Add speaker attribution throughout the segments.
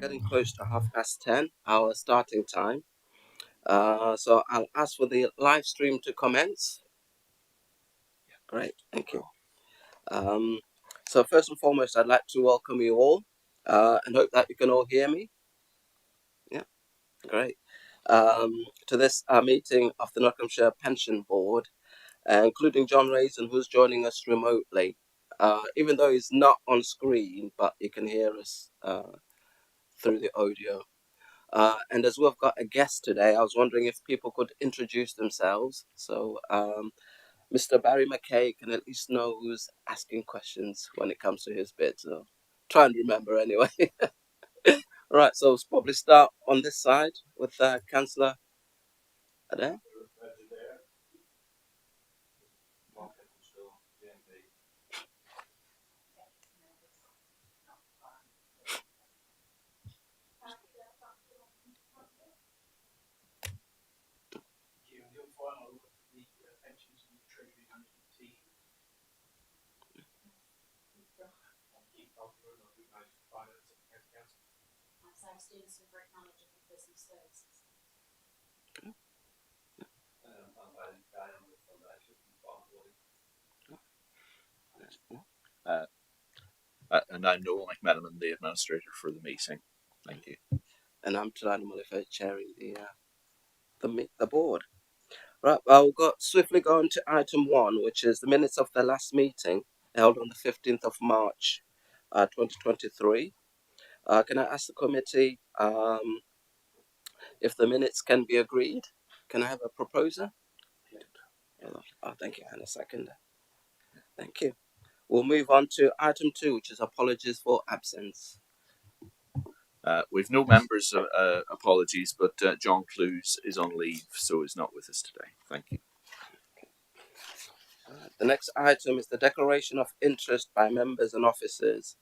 Speaker 1: getting close to 10:30, our starting time. So I'll ask for the live stream to commence. Great, thank you. So first and foremost, I'd like to welcome you all and hope that you can all hear me. Yeah, great. To this meeting of the Nottinghamshire Pension Board, including John Raisin, who's joining us remotely. Even though he's not on screen, but you can hear us through the audio. And as we've got a guest today, I was wondering if people could introduce themselves. So Mr. Barry McKay can at least know who's asking questions when it comes to his bit. So try and remember anyway. Right, so we'll probably start on this side with Councillor Adair.
Speaker 2: And I'm Noel McMenamin, the administrator for the meeting. Thank you.
Speaker 1: And I'm Tulani Mulifer, chairing the board. Right, well, we'll swiftly go on to item 1, which is the minutes of the last meeting held on the 15th of March, 2023. Can I ask the committee if the minutes can be agreed? Can I have a proposer? Oh, thank you, and a seconder. Thank you. We'll move on to item 2, which is apologies for absence.
Speaker 2: We've no members, apologies, but John Clues is on leave, so is not with us today. Thank you.
Speaker 1: The next item is the declaration of interest by members and officers.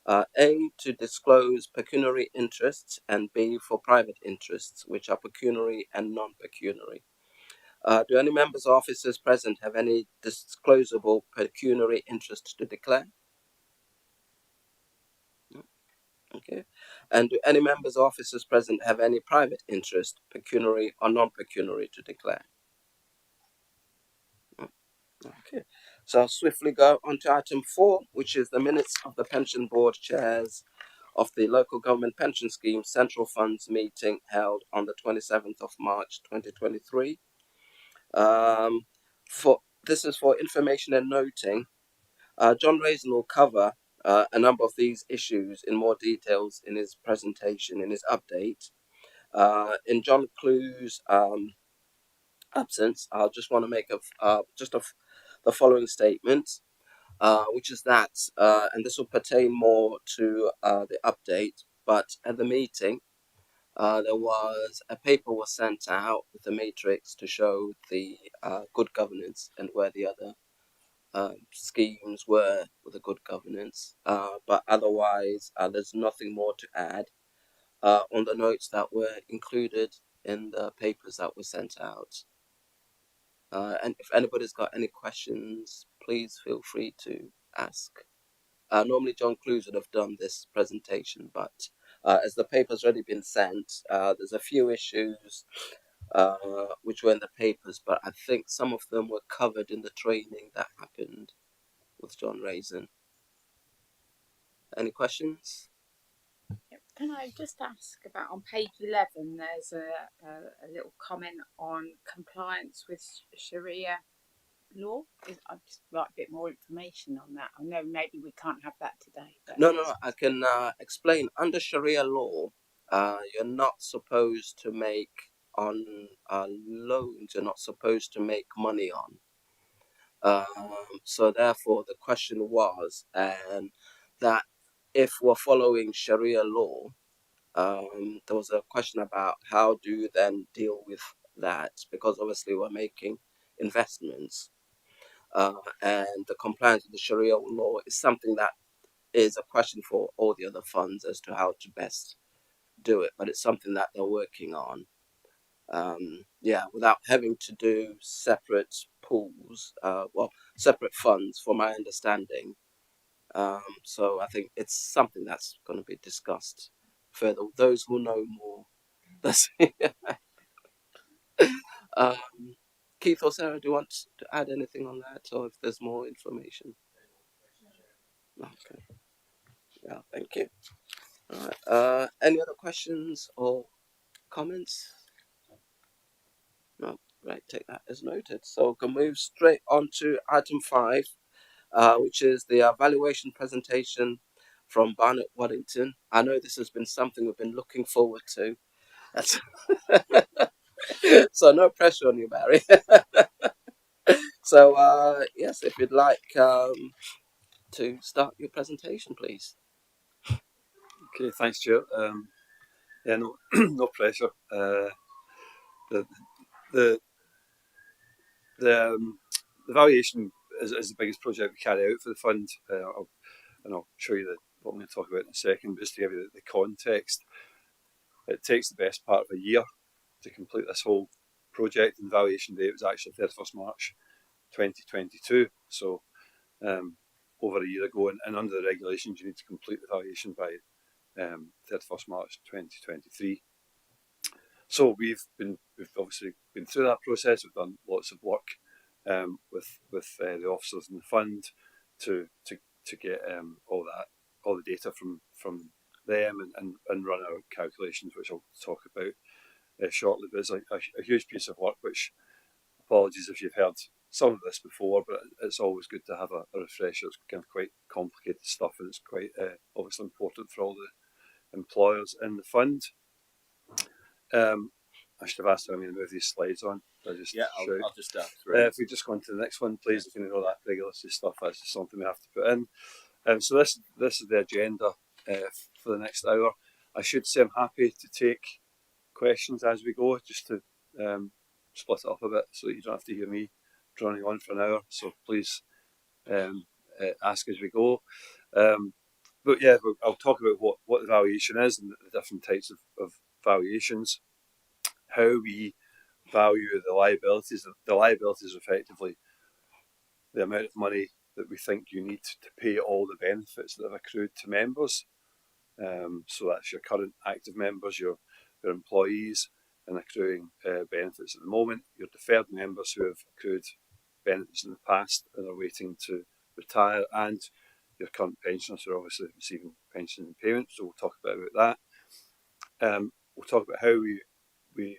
Speaker 1: A, to disclose pecuniary interests, and B, for private interests, which are pecuniary and non-pecuniary. Do any members or officers present have any disclosable pecuniary interest to declare? Okay. And do any members or officers present have any private interest, pecuniary or non-pecuniary, to declare? Okay. So I'll swiftly go on to item 4, which is the minutes of the pension board chairs of the local government pension scheme central funds meeting held on the 27th of March 2023. This is for information and noting. John Raisin will cover a number of these issues in more details in his presentation, in his update. In John Clue's absence, I'll just want to make the following statement, which is that, and this will pertain more to the update, but at the meeting, there was a paper was sent out with a matrix to show the good governance and where the other schemes were with the good governance. But otherwise, there's nothing more to add on the notes that were included in the papers that were sent out. And if anybody's got any questions, please feel free to ask. Normally John Clues would have done this presentation, but as the paper's already been sent, there's a few issues which were in the papers, but I think some of them were covered in the training that happened with John Raisin. Any questions?
Speaker 3: Can I just ask about on page 11, there's a little comment on compliance with Sharia law. I'd just like a bit more information on that. I know maybe we can't have that today. But
Speaker 1: No, I can explain. Under Sharia law, you're not supposed to make on loans, you're not supposed to make money on. So therefore, the question was that if we're following Sharia law, there was a question about how do you then deal with that, because obviously we're making investments, and the compliance with the Sharia law is something that is a question for all the other funds as to how to best do it, but it's something that they're working on. Without having to do separate pools, separate funds, for my understanding. So I think it's something that's going to be discussed further. Those who know more. That's um, Keith or Sarah, do you want to add anything on that, or if there's more information? Okay. Yeah, thank you. All right. Any other questions or comments? No. Right, take that as noted. So we can move straight on to item 5, which is the valuation presentation from Barnett Waddington. I know this has been something we've been looking forward to. That's so no pressure on you, Barry. So yes, if you'd like to start your presentation, please.
Speaker 4: Okay, thanks, Stuart. Yeah, no, no pressure. The the the valuation is the biggest project we carry out for the fund, and I'll show you what I'm going to talk about in a second. But just to give you the context, it takes the best part of a year to complete this whole project, and valuation date was actually 31st March 2022. So over a year ago, and under the regulations, you need to complete the valuation by 31st March 2023. So we've obviously been through that process. We've done lots of work with the officers in the fund to get all the data from them and run our calculations, which I'll talk about shortly. But it's a huge piece of work. Which, apologies if you've heard some of this before, but it's always good to have a refresher. It's kind of quite complicated stuff, and it's quite obviously important for all the employers in the fund. I should have asked how I'm going to move these slides on.
Speaker 2: I'll just
Speaker 4: if we just go on to the next one, please. If you know that regulatory stuff, that's just something we have to put in. So this is the agenda for the next hour. I should say I'm happy to take questions as we go, just to split it up a bit so that you don't have to hear me droning on for an hour. So please ask as we go. But yeah, I'll talk about what the valuation is and the different types of valuations, how we value the liabilities. The liabilities are effectively the amount of money that we think you need to pay all the benefits that have accrued to members. So that's your current active members, your employees and accruing benefits at the moment, your deferred members who have accrued benefits in the past and are waiting to retire, and your current pensioners who are obviously receiving pensions and payments. So we'll talk about that. We'll talk about how we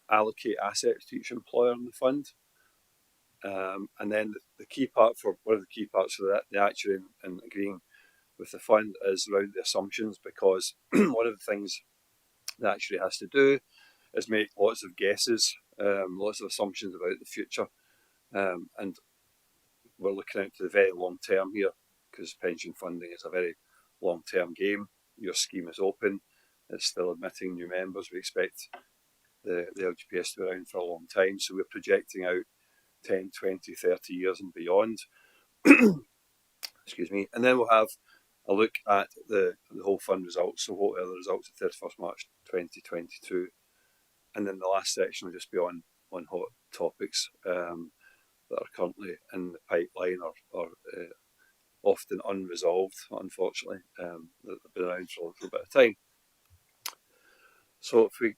Speaker 4: allocate assets to each employer in the fund. And then the key part for one of the key parts of that, the actuary and agreeing with the fund, is around the assumptions, because one of the things the actuary has to do is make lots of guesses, lots of assumptions about the future, and we're looking out to the very long term here, because pension funding is a very long term game. Your scheme is open, it's still admitting new members. We expect the LGPS to be around for a long time, so we're projecting out 10, 20, 30 years and beyond. Excuse me. And then we'll have a look at the whole fund results. So what are the results at 31st March 2022? And then the last section will just be on hot topics that are currently in the pipeline or often unresolved, unfortunately, that have been around for a little bit of time. So if we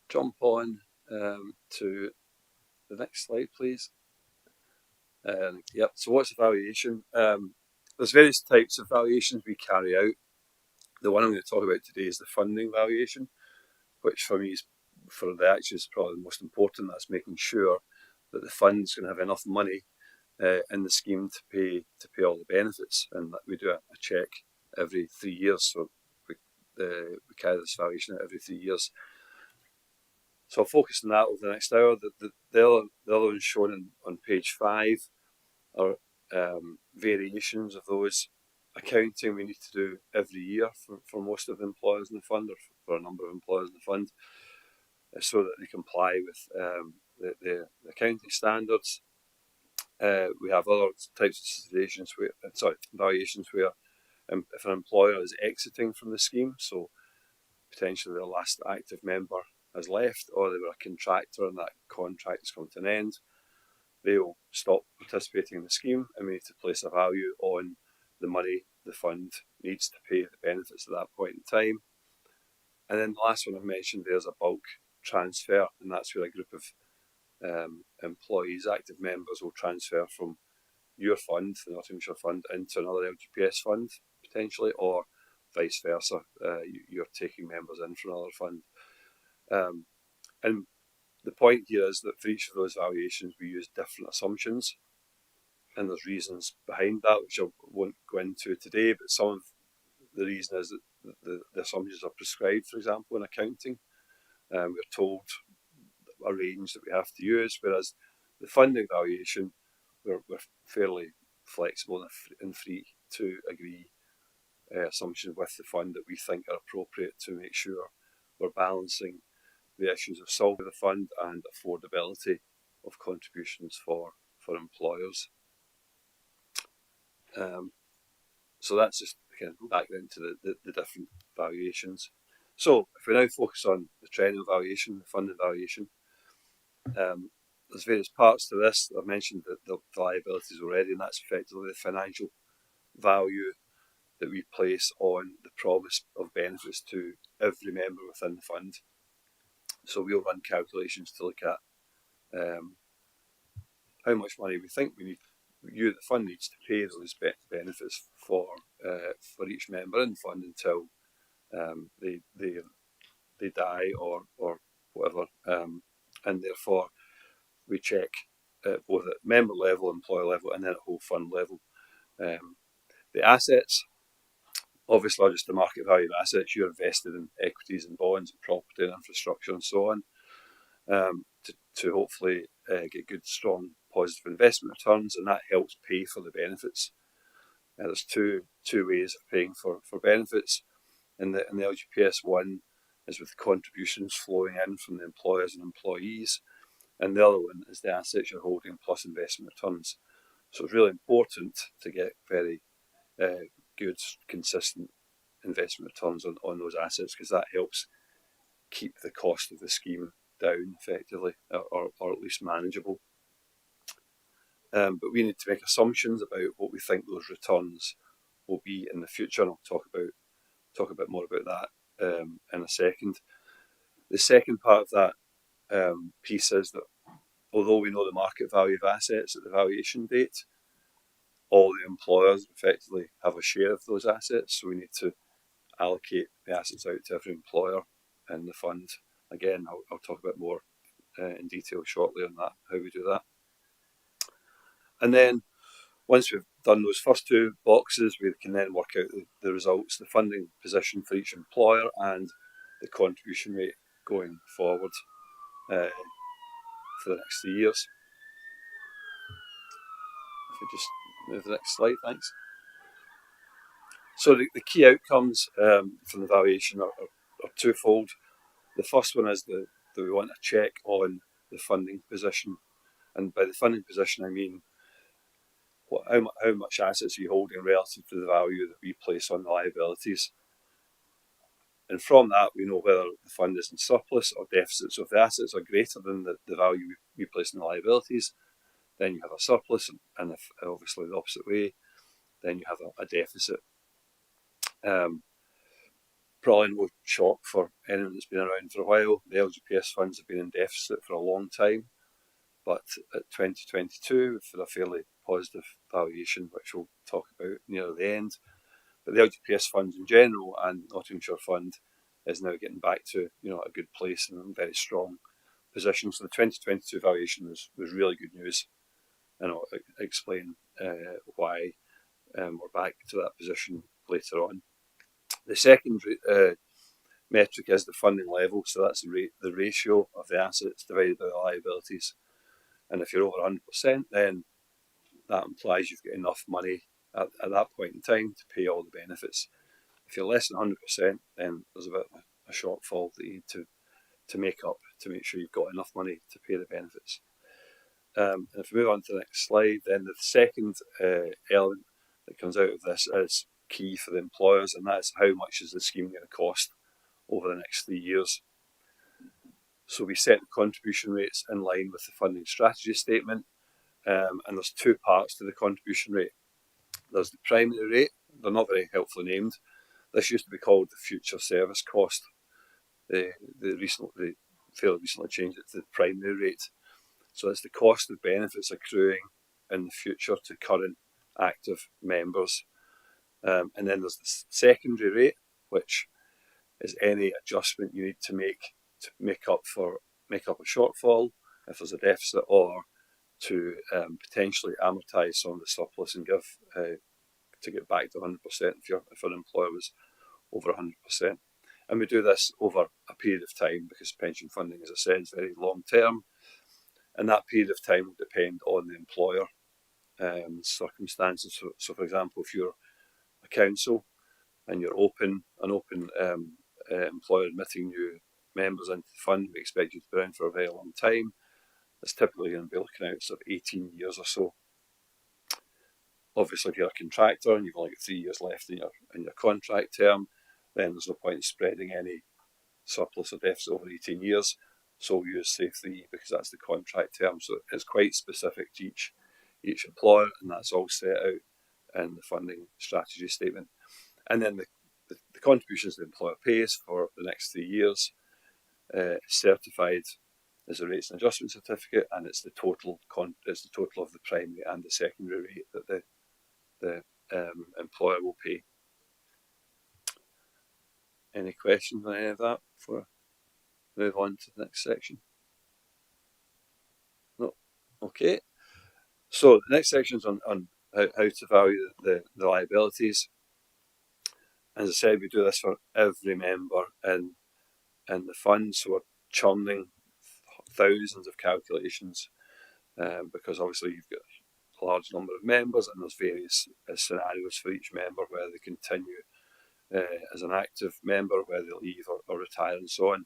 Speaker 4: jump on to the next slide, please. Yep. So what's a valuation? There's various types of valuations we carry out. The one I'm going to talk about today is the funding valuation, which for me is, for the actuary, is probably the most important. That's making sure that the fund's going to have enough money in the scheme to pay all the benefits, and that we do a check every 3 years. So we carry this valuation out every 3 years. So I'll focus on that over the next hour. The other ones shown on page 5 are variations of those accounting we need to do every year for most of the employers in the fund, or for a number of employers in the fund, so that they comply with the accounting standards. We have other types of situations valuations where if an employer is exiting from the scheme, so potentially their last active member has left, or they were a contractor and that contract has come to an end, they will stop participating in the scheme, and we need to place a value on the money the fund needs to pay the benefits at that point in time. And then the last one I've mentioned there is a bulk transfer, and that's where a group of employees, active members, will transfer from your fund, the Nottinghamshire fund, into another LGPS fund potentially, or vice versa. You're taking members in from another fund. And the point here is that for each of those valuations, we use different assumptions, and there's reasons behind that, which I won't go into today, but some of the reason is that the assumptions are prescribed, for example, in accounting. We're told a range that we have to use, whereas the funding valuation, we're fairly flexible and free to agree assumptions with the fund that we think are appropriate to make sure we're balancing the issues of solving the fund and affordability of contributions for employers. So that's just kind of background to the different valuations. So if we now focus on the triennial valuation, the funding valuation, there's various parts to this. I've mentioned the liabilities already, and that's effectively the financial value that we place on the promise of benefits to every member within the fund. So we'll run calculations to look at how much money we think the fund needs to pay those benefits for each member in the fund until they die or whatever, and therefore we check both at member level, employer level, and then at whole fund level. The assets, obviously, are just the market value of assets. You're invested in equities and bonds and property and infrastructure and so on, to hopefully get good, strong, positive investment returns, and that helps pay for the benefits. There's two ways of paying for benefits. In the LGPS, one is with contributions flowing in from the employers and employees, and the other one is the assets you're holding plus investment returns. So it's really important to get very good, consistent investment returns on those assets, because that helps keep the cost of the scheme down effectively, or at least manageable. But we need to make assumptions about what we think those returns will be in the future, and I'll talk a bit more about that in a second. The second part of that piece is that although we know the market value of assets at the valuation date, all the employers effectively have a share of those assets, so we need to allocate the assets out to every employer in the fund. Again, I'll talk a bit more in detail shortly on that, how we do that. And then once we've done those first two boxes, we can then work out the results, the funding position for each employer and the contribution rate going forward for the next 3 years. If we just move the next slide, thanks. So the key outcomes from the valuation are twofold. The first one is that we want to check on the funding position, and by the funding position I mean how much assets are you holding relative to the value that we place on the liabilities. And from that, we know whether the fund is in surplus or deficit. So if the assets are greater than the value we place in the liabilities, then you have a surplus, and if obviously the opposite way, then you have a deficit. Probably no shock for anyone that's been around for a while. The LGPS funds have been in deficit for a long time, but at 2022, for a fairly positive valuation, which we'll talk about near the end. But the LGPS funds in general and Nottinghamshire fund is now getting back to a good place and a very strong position. So the 2022 valuation was really good news, and I'll explain why we're back to that position later on. The second metric is the funding level, so that's the ratio of the assets divided by the liabilities. And if you're over 100%, then that implies you've got enough money at that point in time to pay all the benefits. If you're less than 100%, then there's a bit of a shortfall that you need to make up to make sure you've got enough money to pay the benefits. And if we move on to the next slide, then the second element that comes out of this is key for the employers, and that's how much is the scheme going to cost over the next 3 years. So we set the contribution rates in line with the funding strategy statement, and there's two parts to the contribution rate. There's the primary rate. They're not very helpfully named. This used to be called the future service cost, they fairly recently changed it to the primary rate. So it's the cost of benefits accruing in the future to current active members. And then there's the secondary rate, which is any adjustment you need to make up a shortfall if there's a deficit, or to potentially amortise some of the surplus and give to get back to 100% if an employer was over 100%. And we do this over a period of time because pension funding, as I said, is very long term, and that period of time will depend on the employer circumstances. So, for example, if you're a council and you're an open employer admitting new members into the fund, we expect you to be around for a very long time. It's typically going to be looking at sort of 18 years or so. Obviously, if you're a contractor and you've only got 3 years left in your contract term, then there's no point in spreading any surplus or deficit over 18 years. So we use say 3 because that's the contract term. So it's quite specific to each employer, and that's all set out in the funding strategy statement. And then the contributions the employer pays for the next 3 years is certified as a rates and adjustment certificate, and it's the total of the primary and the secondary rate that the employer will pay. Any questions on any of that before I move on to the next section? No. Okay. So the next section is on how to value the liabilities. As I said, we do this for every member in the fund, so we're churning thousands of calculations because obviously you've got a large number of members and there's various scenarios for each member, whether they continue as an active member, whether they leave or retire and so on.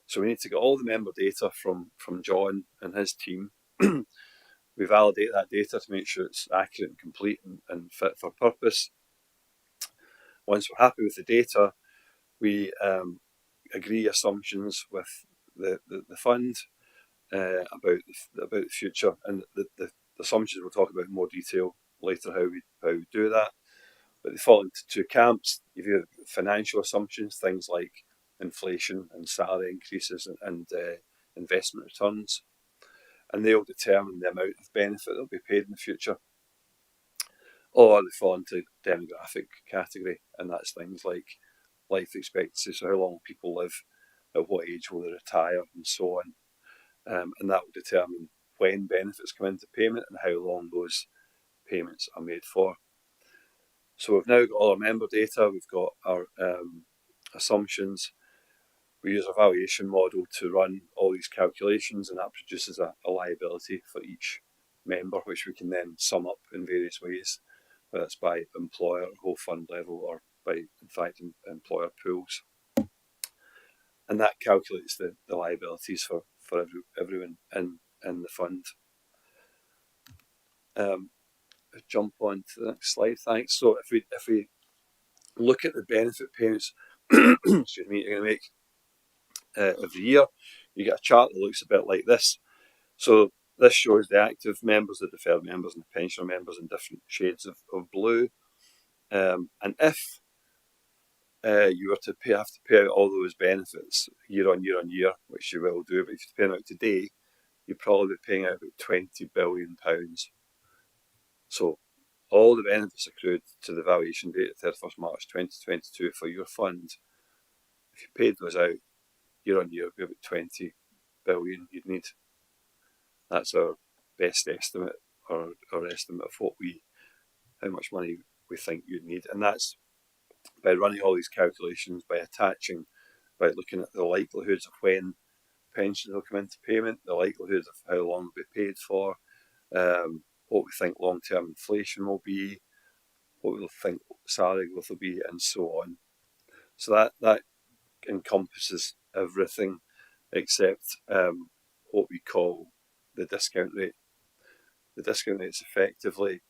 Speaker 4: So we need to get all the member data from John and his team. We validate that data to make sure it's accurate and complete and fit for purpose. Once we're happy with the data, we agree assumptions with the fund about the future, and the assumptions we'll talk about in more detail later how we do that. But they fall into two camps. You've got financial assumptions, things like inflation and salary increases and investment returns, and they'll determine the amount of benefit that'll be paid in the future. Or they fall into demographic category, and that's things like life expectancy, so how long people live, at what age will they retire, and so on. And that will determine when benefits come into payment and how long those payments are made for. So we've now got all our member data, we've got our assumptions. We use a valuation model to run all these calculations, and that produces a liability for each member, which we can then sum up in various ways, whether it's by employer, whole fund level, or by, in fact, employer pools. And that calculates the liabilities for everyone in the fund. Jump on to the next slide, thanks. So if we look at the benefit payments, excuse me, you're going to make every year, you get a chart that looks a bit like this. So this shows the active members, the deferred members, and the pensioner members in different shades of blue. And if you were to have to pay out all those benefits year on year, which you will do, but if you pay them out today, you'd probably be paying out about £20 billion. So all the benefits accrued to the valuation date of 31st March 2022 for your fund, if you paid those out year on year, it'd be about 20 billion you'd need. That's our best estimate, or estimate of how much money we think you'd need, and that's by running all these calculations, by looking at the likelihoods of when pensions will come into payment, the likelihoods of how long they'll be paid for, what we think long-term inflation will be, what we think salary growth will be, and so on. So that encompasses everything except what we call the discount rate. The discount rate is effectively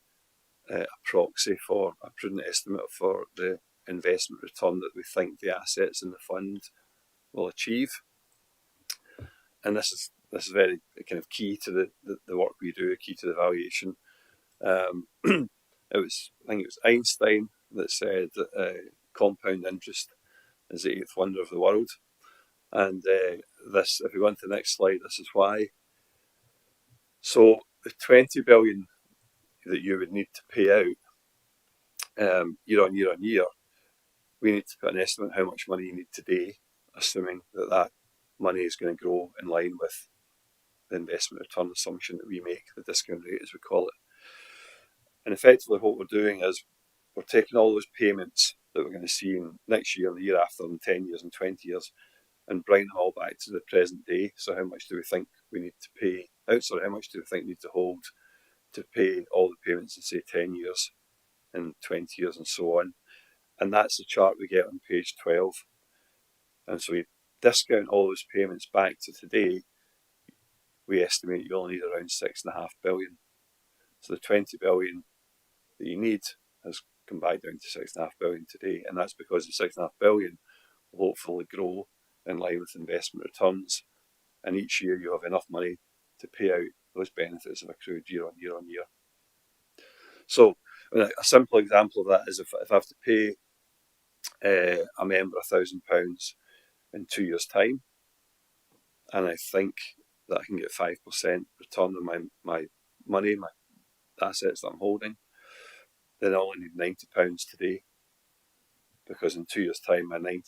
Speaker 4: a proxy for a prudent estimate for the investment return that we think the assets in the fund will achieve. And this is very kind of key to the work we do, key to the valuation. I think it was Einstein that said that compound interest is the eighth wonder of the world. And this, if we go on to the next slide, this is why. So the 20 billion that you would need to pay out year on year on year, we need to put an estimate how much money you need today, assuming that that money is going to grow in line with the investment return assumption that we make, the discount rate as we call it. And effectively what we're doing is we're taking all those payments that we're going to see in next year, the year after, in 10 years and 20 years, and bring them all back to the present day. So how much do we think we need to pay out? Sorry, how much do we think we need to hold to pay all the payments in, say, 10 years and 20 years and so on? And that's the chart we get on page 12. And so we discount all those payments back to today. We estimate you only need around 6.5 billion. So the 20 billion that you need has come back down to 6.5 billion today. And that's because the 6.5 billion will hopefully grow in line with investment returns. And each year you have enough money to pay out those benefits have accrued year on year on year. So a simple example of that is if I have to pay a member £1,000 in 2 years' time, and I think that I can get 5% return on my money, my assets that I'm holding, then I only need £90 today, because in 2 years' time my £90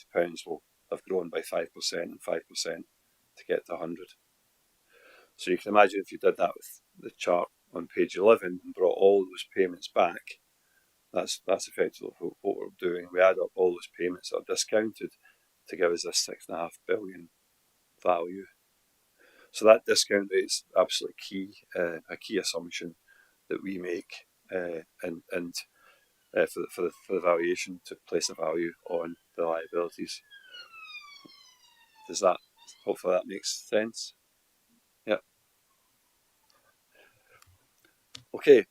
Speaker 4: will have grown by 5% and 5% to get to 100. So you can imagine if you did that with the chart on page 11 and brought all those payments back, that's effectively what we're doing. We add up all those payments that are discounted to give us this 6.5 billion value. So that discount rate is absolutely key, a key assumption that we make, and for the valuation to place a value on the liabilities. Hopefully that makes sense? Yeah. Okay,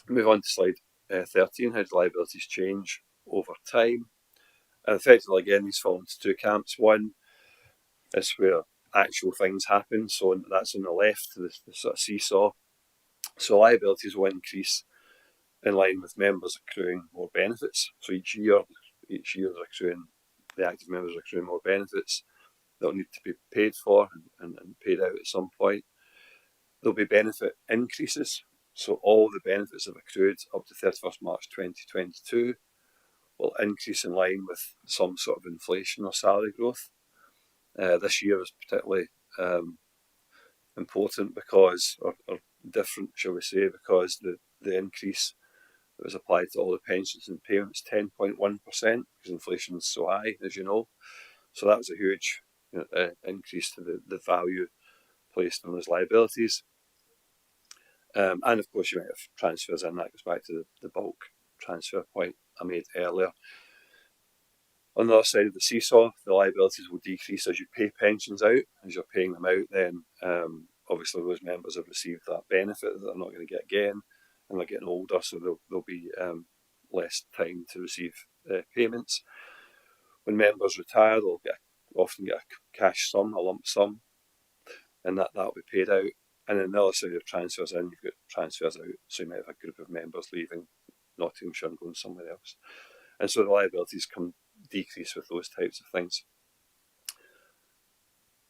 Speaker 4: move on to slide 13, how do liabilities change over time? And effectively, again, these fall into two camps. One is where actual things happen, so that's on the left, the sort of seesaw. So liabilities will increase in line with members accruing more benefits. So each year they're accruing, the active members are accruing more benefits. They'll need to be paid for and paid out at some point. There'll be benefit increases. So all the benefits have accrued up to 31st March 2022 will increase in line with some sort of inflation or salary growth. This year is particularly important because, or different, shall we say, because the increase that was applied to all the pensions and payments 10.1% because inflation is so high, as you know. So that was a huge increase to the value placed on those liabilities. And of course, you might have transfers in. That goes back to the bulk transfer point I made earlier. On the other side of the seesaw, the liabilities will decrease as you pay pensions out. As you're paying them out, then obviously those members have received that benefit that they're not going to get again, and they're getting older, so there'll be less time to receive payments. When members retire, they'll often get a cash sum, a lump sum, and that will be paid out. And then the other side of transfers in, you've got transfers out, so you might have a group of members leaving Nottinghamshire and going somewhere else. And so the liabilities decrease with those types of things.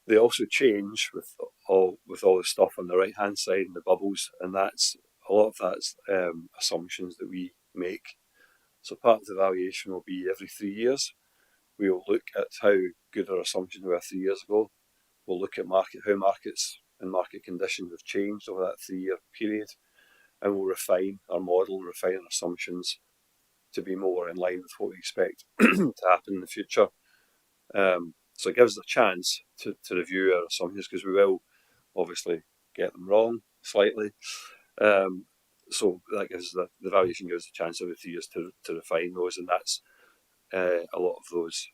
Speaker 4: They also change with all the stuff on the right hand side and the bubbles, and that's a lot of that's assumptions that we make. So part of the valuation will be every 3 years. We will look at how good our assumptions were 3 years ago. We'll look at how markets and market conditions have changed over that 3-year period, and we'll refine our model, refine our assumptions to be more in line with what we expect to happen in the future. So it gives us a chance to review our assumptions, because we will obviously get them wrong slightly. So that gives the valuation gives us a chance every 3 years to refine those, and that's a lot of those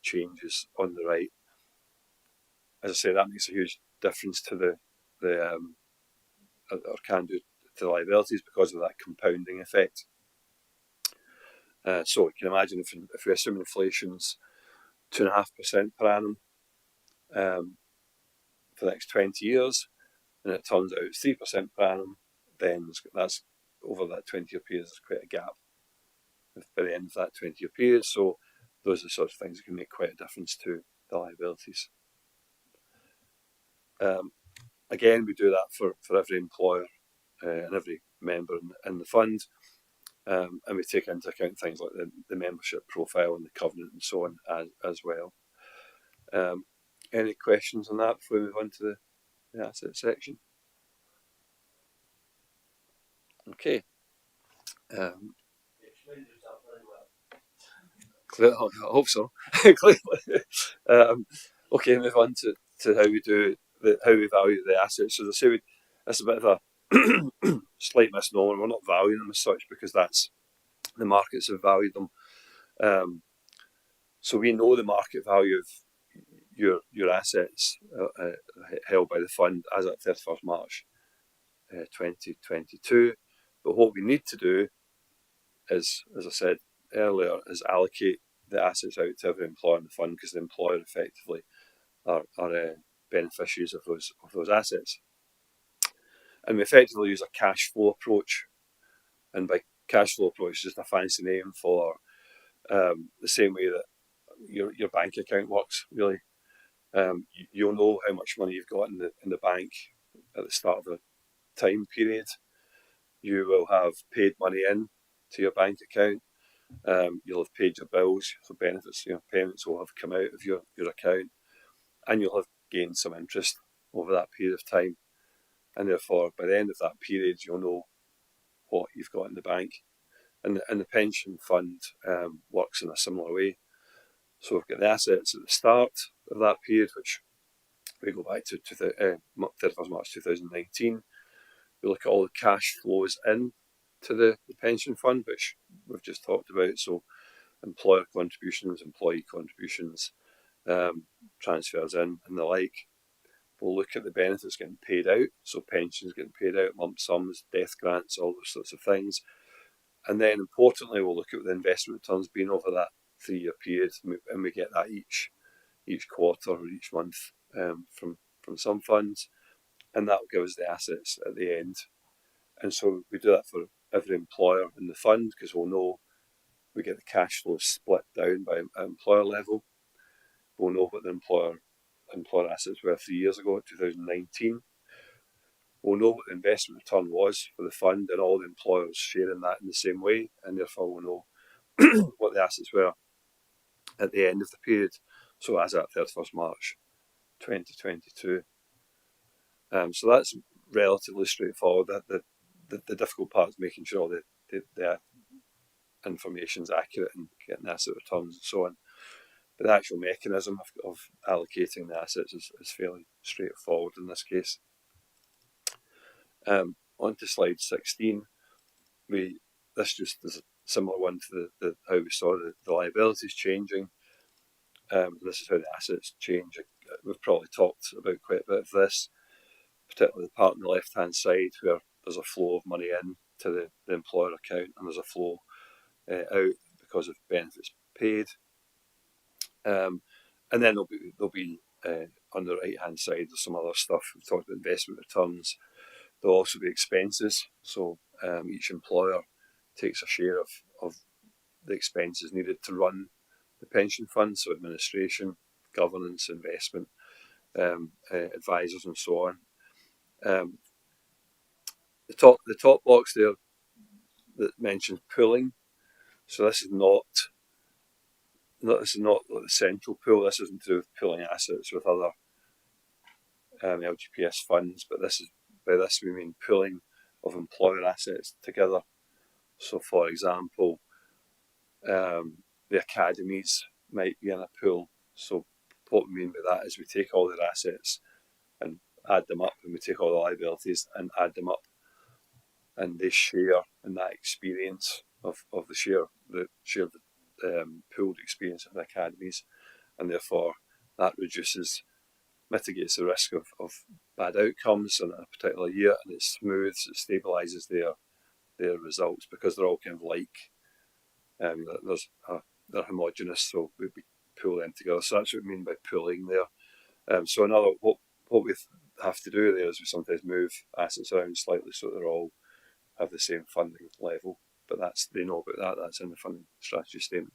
Speaker 4: changes on the right. As I say, that makes a huge difference to or can do to the liabilities because of that compounding effect. So you can imagine if we assume inflation's 2.5% per annum for the next 20 years, and it turns out 3% per annum, then that's over that 20-year period, there's quite a gap by the end of that 20-year period. So those are the sort of things that can make quite a difference to liabilities. Again, we do that for every employer and every member in the fund, and we take into account things like the membership profile and the covenant and so on as well. Any questions on that before we move on to the asset section? Okay. I hope so. Okay, move on to how we do how we value the assets. So as I say, that's a bit of a slight misnomer. We're not valuing them as such because that's the markets have valued them. So we know the market value of your assets held by the fund as at 31st March 2022. But what we need to do is, as I said earlier, is allocate the assets out to every employer in the fund because the employer effectively are beneficiaries of those assets. And we effectively use a cash flow approach. And by cash flow approach, is just a fancy name for the same way that your bank account works, really. You'll know how much money you've got in the bank at the start of the time period. You will have paid money in to your bank account. You'll have paid your bills, so benefits, payments will have come out of your account, and you'll have gained some interest over that period of time. And therefore, by the end of that period, you'll know what you've got in the bank. And the pension fund works in a similar way. So we've got the assets at the start of that period, which we go back to 31st March 2019. We look at all the cash flows in to the pension fund, which we've just talked about. So employer contributions, employee contributions, transfers in, and the like. We'll look at the benefits getting paid out, so pensions getting paid out, lump sums, death grants, all those sorts of things. And then importantly, we'll look at the investment returns being over that 3-year period, and we get that each quarter or each month from some funds, and that will give us the assets at the end. And so we do that for every employer in the fund because we'll know we get the cash flow split down by employer level. We'll know what the employer assets were 3 years ago, 2019. We'll know what the investment return was for the fund, and all the employers share in that in the same way, and therefore we'll know what the assets were at the end of the period. So as at 31st March 2022. So that's relatively straightforward. The difficult part is making sure that the information is accurate and getting asset returns and so on. But the actual mechanism of allocating the assets is fairly straightforward in this case. On to slide 16. This just is a similar one to the how we saw the liabilities changing. This is how the assets change. We've probably talked about quite a bit of this, particularly the part on the left-hand side where there's a flow of money in to the employer account and there's a flow out because of benefits paid. And then there'll be on the right-hand side there's some other stuff. We've talked about investment returns. There'll also be expenses. So each employer takes a share of the expenses needed to run the pension fund, so administration, governance, investment, advisors, and so on. The top box there that mentions pooling. So this is not like the central pool. This isn't to do with pooling assets with other LGPS funds, but by this we mean pooling of employer assets together. So, for example, the academies might be in a pool. So what we mean by that is we take all their assets and add them up, and we take all the liabilities and add them up, and they share in that experience of the pooled experience of the academies, and therefore that mitigates the risk of bad outcomes in a particular year, and it smooths, it stabilises their results because they're all kind of like, they're homogenous, so we pool them together. So that's what we mean by pooling there. So what we have to do there is we sometimes move assets around slightly so they're all have the same funding level, but they know about that. That's in the funding strategy statement.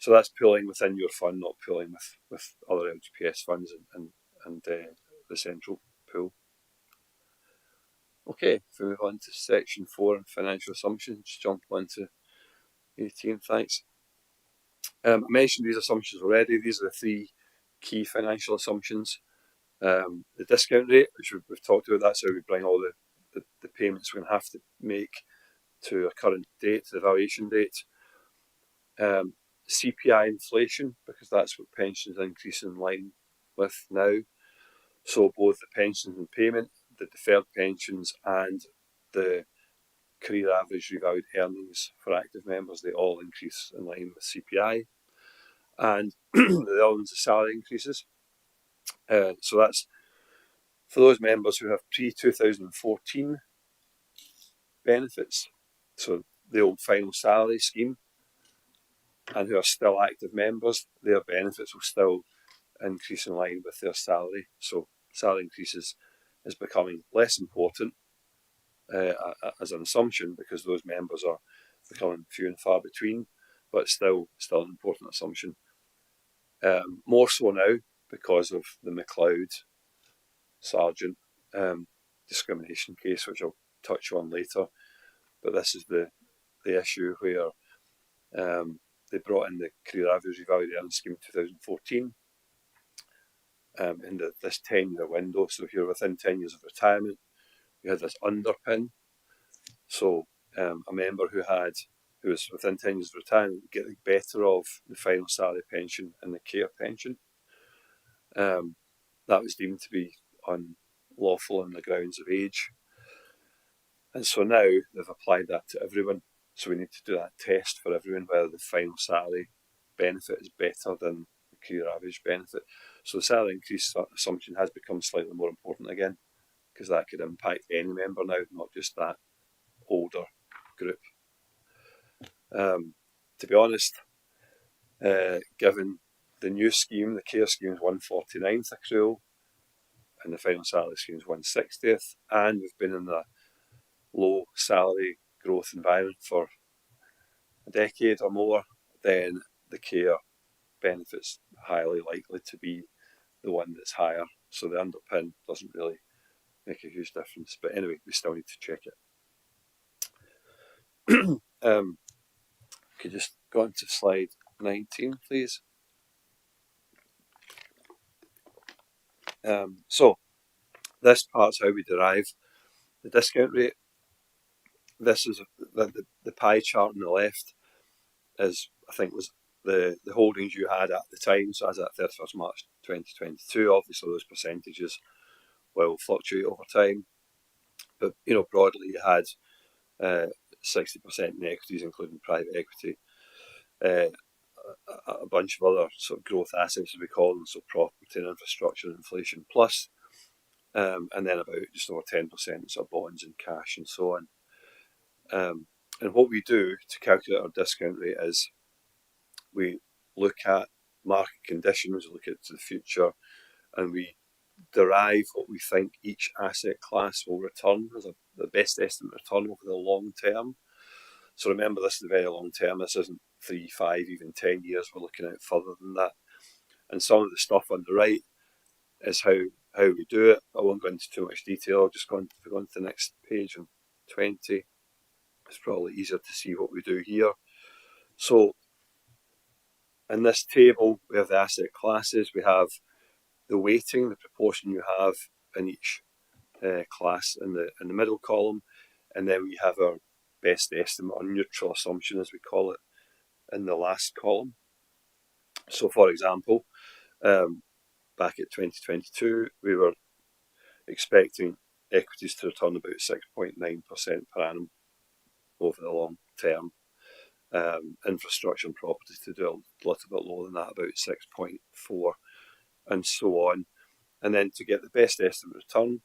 Speaker 4: So that's pooling within your fund, not pooling with other LGPS funds and the central pool. Okay, if we move on to section 4 on financial assumptions, jump on to 18, thanks. I mentioned these assumptions already. These are the 3 key financial assumptions. The discount rate, which we've talked about, that's how we bring all the payments we're going to have to make to a current date, the valuation date. CPI inflation, because that's what pensions increase in line with now. So both the pensions and payment, the deferred pensions and the career average revalued earnings for active members, they all increase in line with CPI. And the other one's the salary increases. So that's for those members who have pre-2014 benefits, so the old final salary scheme, and who are still active members, their benefits will still increase in line with their salary. So salary increases is becoming less important as an assumption because those members are becoming few and far between, but still an important assumption. More so now because of the McLeod Sargent discrimination case, which I'll touch on later. But this is the issue where they brought in the career average revalued earnings scheme in 2014 in this 10-year window. So if you're within 10 years of retirement, you had this underpin. So a member who was within 10 years of retirement would get the better of the final salary pension and the care pension. That was deemed to be unlawful on the grounds of age. And so now they've applied that to everyone. So we need to do that test for everyone, whether the final salary benefit is better than the career average benefit. So the salary increase assumption has become slightly more important again, because that could impact any member now, not just that older group. To be honest, given the new scheme, the care scheme is 1/49th accrual, and the final salary scheme is 1/60th, and we've been in a low salary growth environment for a decade or more, then the care benefit's highly likely to be the one that's higher. So the underpin doesn't really make a huge difference. But anyway, we still need to check it. Could you just go on to slide 19, please? So this part's how we derive the discount rate. This is the pie chart on the left is, I think, was the holdings you had at the time. So as at 31st March 2022, obviously those percentages will fluctuate over time. But, broadly you had 60% in equities, including private equity, a bunch of other sort of growth assets, as we call them, so property and infrastructure and inflation plus, and then about just over 10% sort of bonds and cash and so on. And what we do to calculate our discount rate is we look at market conditions, look at the future, and we derive what we think each asset class will return as the best estimate return over the long term. So remember, this is very long term. This isn't 3, 5, even 10 years. We're looking out further than that. And some of the stuff on the right is how we do it. I won't go into too much detail. I'll just go on to the next page on 20. It's probably easier to see what we do here. So in this table, we have the asset classes. We have the weighting, the proportion you have in each class in the middle column, and then we have our best estimate or neutral assumption, as we call it, in the last column. So, for example, back at 2022, we were expecting equities to return about 6.9% per annum over the long term. Infrastructure and property to do a little bit lower than that, about 6.4%, and so on. And then to get the best estimate return,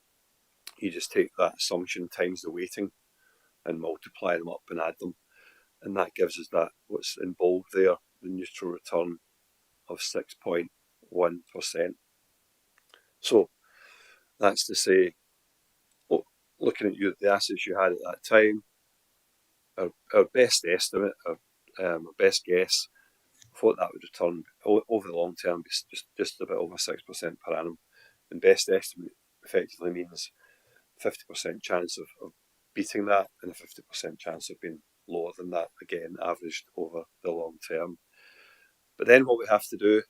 Speaker 4: you just take that assumption times the weighting and multiply them up and add them. And that gives us that, what's in bold there, the neutral return of 6.1%. So that's to say, looking at the assets you had at that time, our best estimate, our best guess thought that would return over the long term be just about over 6% per annum. And best estimate effectively means 50% chance of beating that and a 50% chance of being lower than that, again, averaged over the long term. But then what we have to do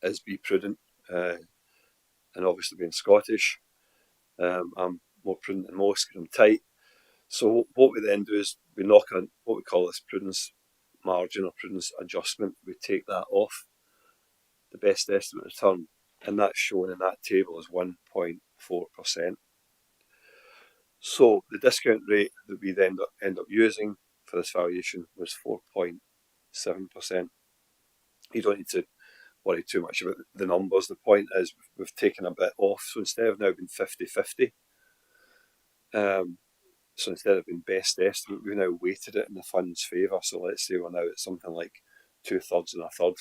Speaker 4: is be prudent, and obviously being Scottish, I'm more prudent than most because I'm tight. So what we then do is we knock on what we call this prudence margin or prudence adjustment. We take that off the best estimate return, and that's shown in that table as 1.4%. So the discount rate that we then end up using for this valuation was 4.7%. You don't need to worry too much about the numbers. The point is we've taken a bit off. So instead of now being 50-50, so instead of being best estimate, we've now weighted it in the fund's favour. So let's say we're now at something like 2/3 and a third.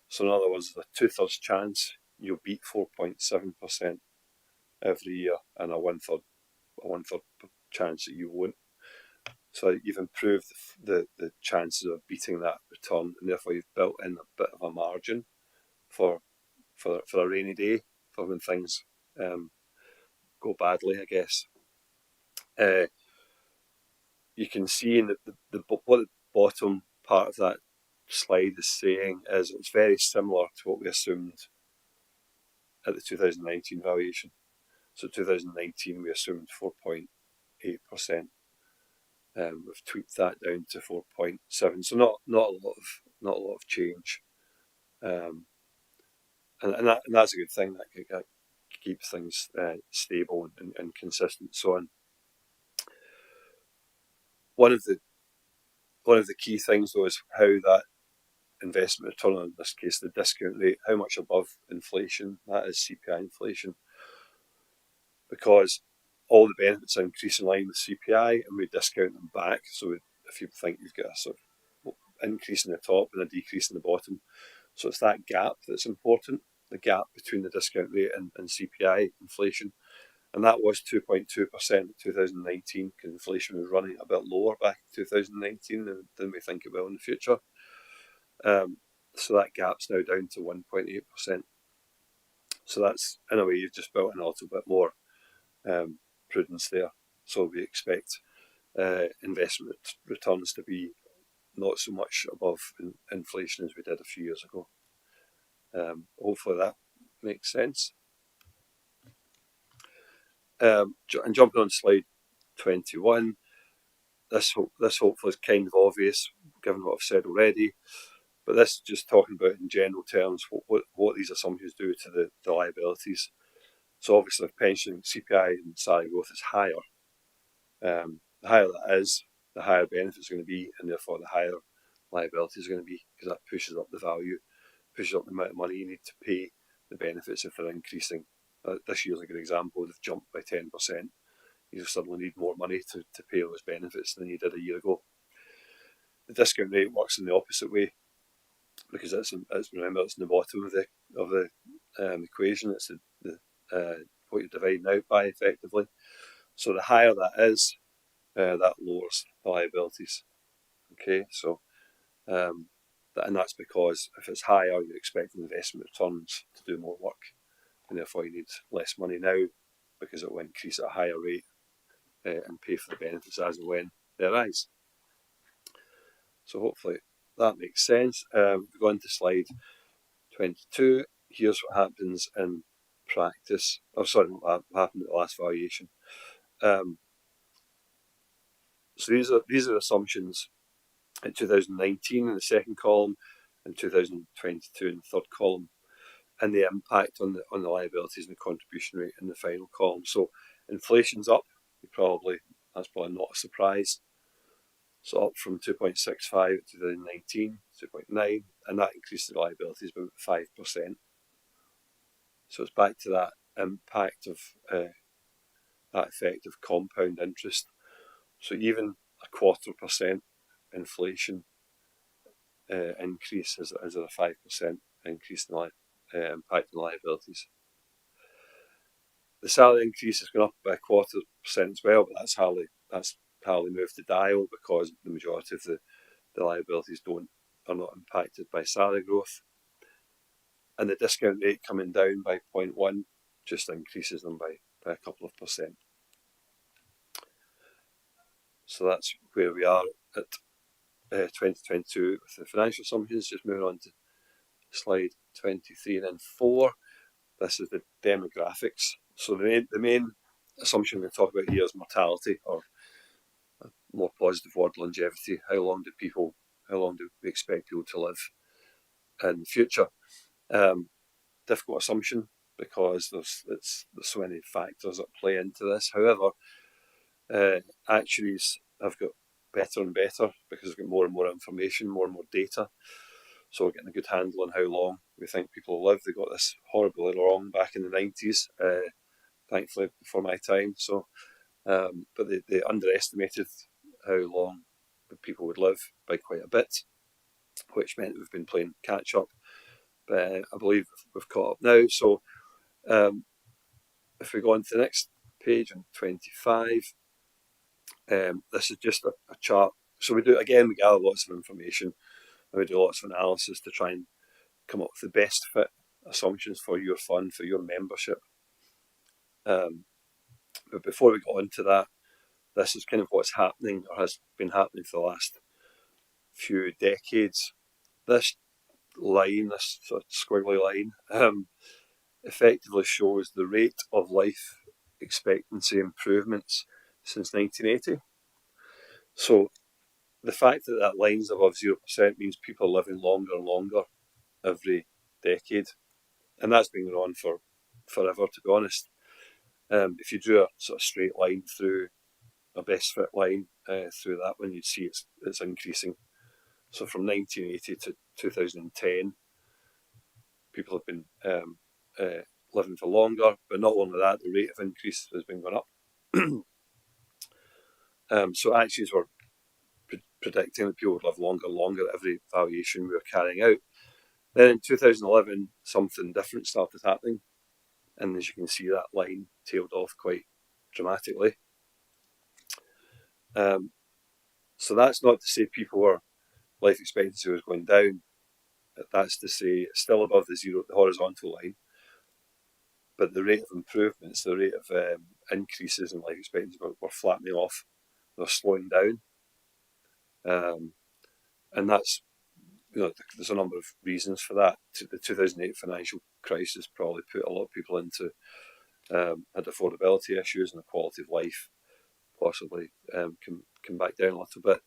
Speaker 4: So in other words, there's a 2/3 chance you'll beat 4.7% every year, and a one-third chance that you won't. So you've improved the chances of beating that return, and therefore you've built in a bit of a margin for a rainy day, for when things go badly, I guess. You can see in what the bottom part of that slide is saying is it's very similar to what we assumed at the 2019 valuation. So 2019 we assumed 4.8%. We've tweaked that down to 4.7. So not a lot of change, and that's a good thing. That keeps things stable and consistent. So on. One of the key things though is how that investment return, in this case the discount rate, how much above inflation that is, CPI inflation, because all the benefits increase in line with CPI and we discount them back. So if you think you've got a sort of increase in the top and a decrease in the bottom, so it's that gap that's important, the gap between the discount rate and CPI inflation. And that was 2.2% in 2019 because inflation was running a bit lower back in 2019 than we think it will in the future. So that gap's now down to 1.8%. So that's, in a way, you've just built in a little bit more prudence there. So we expect investment returns to be not so much above inflation as we did a few years ago. Hopefully that makes sense. And jumping on slide 21, this hopefully is kind of obvious given what I've said already, but this is just talking about in general terms what these assumptions do to the liabilities. So obviously if pension, CPI and salary growth is higher, the higher that is, the higher benefits are going to be, and therefore the higher liabilities are going to be, because that pushes up the value, pushes up the amount of money you need to pay the benefits if they're increasing. This year's a good example. They've jumped by 10%. You suddenly need more money to pay those benefits than you did a year ago. The discount rate works in the opposite way, because remember it's in the bottom of the equation. It's what you're dividing out by effectively. So the higher that is, that lowers the liabilities. Okay, so and that's because if it's higher, you're expecting investment returns to do more work, and therefore you need less money now because it will increase at a higher rate and pay for the benefits as and when they arise. So hopefully that makes sense. We go into slide 22. Here's what happens in practice. Oh, sorry, what happened at the last valuation. So these are assumptions in 2019 in the second column, and 2022 in the third column, and the impact on the liabilities and the contribution rate in the final column. So inflation's up. That's probably not a surprise. So up from 2.65 in 2019, 2.9, and that increased the liabilities by 5%. So it's back to that impact of that effect of compound interest. So even a 0.25% inflation increase is a 5% increase in impact on liabilities. The salary increase has gone up by 0.25% as well, but that's hardly moved the dial, because the majority of the the liabilities are not impacted by salary growth. And the discount rate coming down by 0.1 just increases them by a couple of percent. So that's where we are at 2022 with the financial assumptions. Just moving on to slide 23 and then 4. This is the demographics. So the main assumption we talk about here is mortality, or a more positive word, longevity. How long do we expect people to live in the future? Difficult assumption because there's so many factors that play into this. However, actuaries have got better and better because we've got more and more information, more and more data. So we're getting a good handle on how long we think people will live. They got this horribly wrong back in the 90s, thankfully before my time. So, but they underestimated how long people would live by quite a bit, which meant we've been playing catch up. But I believe we've caught up now. So if we go on to the next page on 25, this is just a chart. So we gather lots of information and we do lots of analysis to try and come up with the best fit assumptions for your fund, for your membership. But before we go on to that, this is kind of what's happening or has been happening for the last few decades. This line, this sort of squiggly line, effectively shows the rate of life expectancy improvements since 1980. So the fact that that line's above 0% means people are living longer and longer every decade. And that's been going on for forever, to be honest. If you drew a sort of straight line through a best fit line through that one, you'd see it's increasing. So from 1980 to 2010, people have been living for longer, but not only that, the rate of increase has been going up. So actuaries were predicting that people would live longer and longer at every valuation we were carrying out. Then in 2011, something different started happening, and as you can see, that line tailed off quite dramatically. So that's not to say life expectancy was going down. That's to say it's still above the horizontal line, but the rate of improvements, the rate of increases in life expectancy were flattening off. They're slowing down, and that's, there's a number of reasons for that. The 2008 financial crisis probably put a lot of people into had affordability issues, and the quality of life possibly come back down a little bit.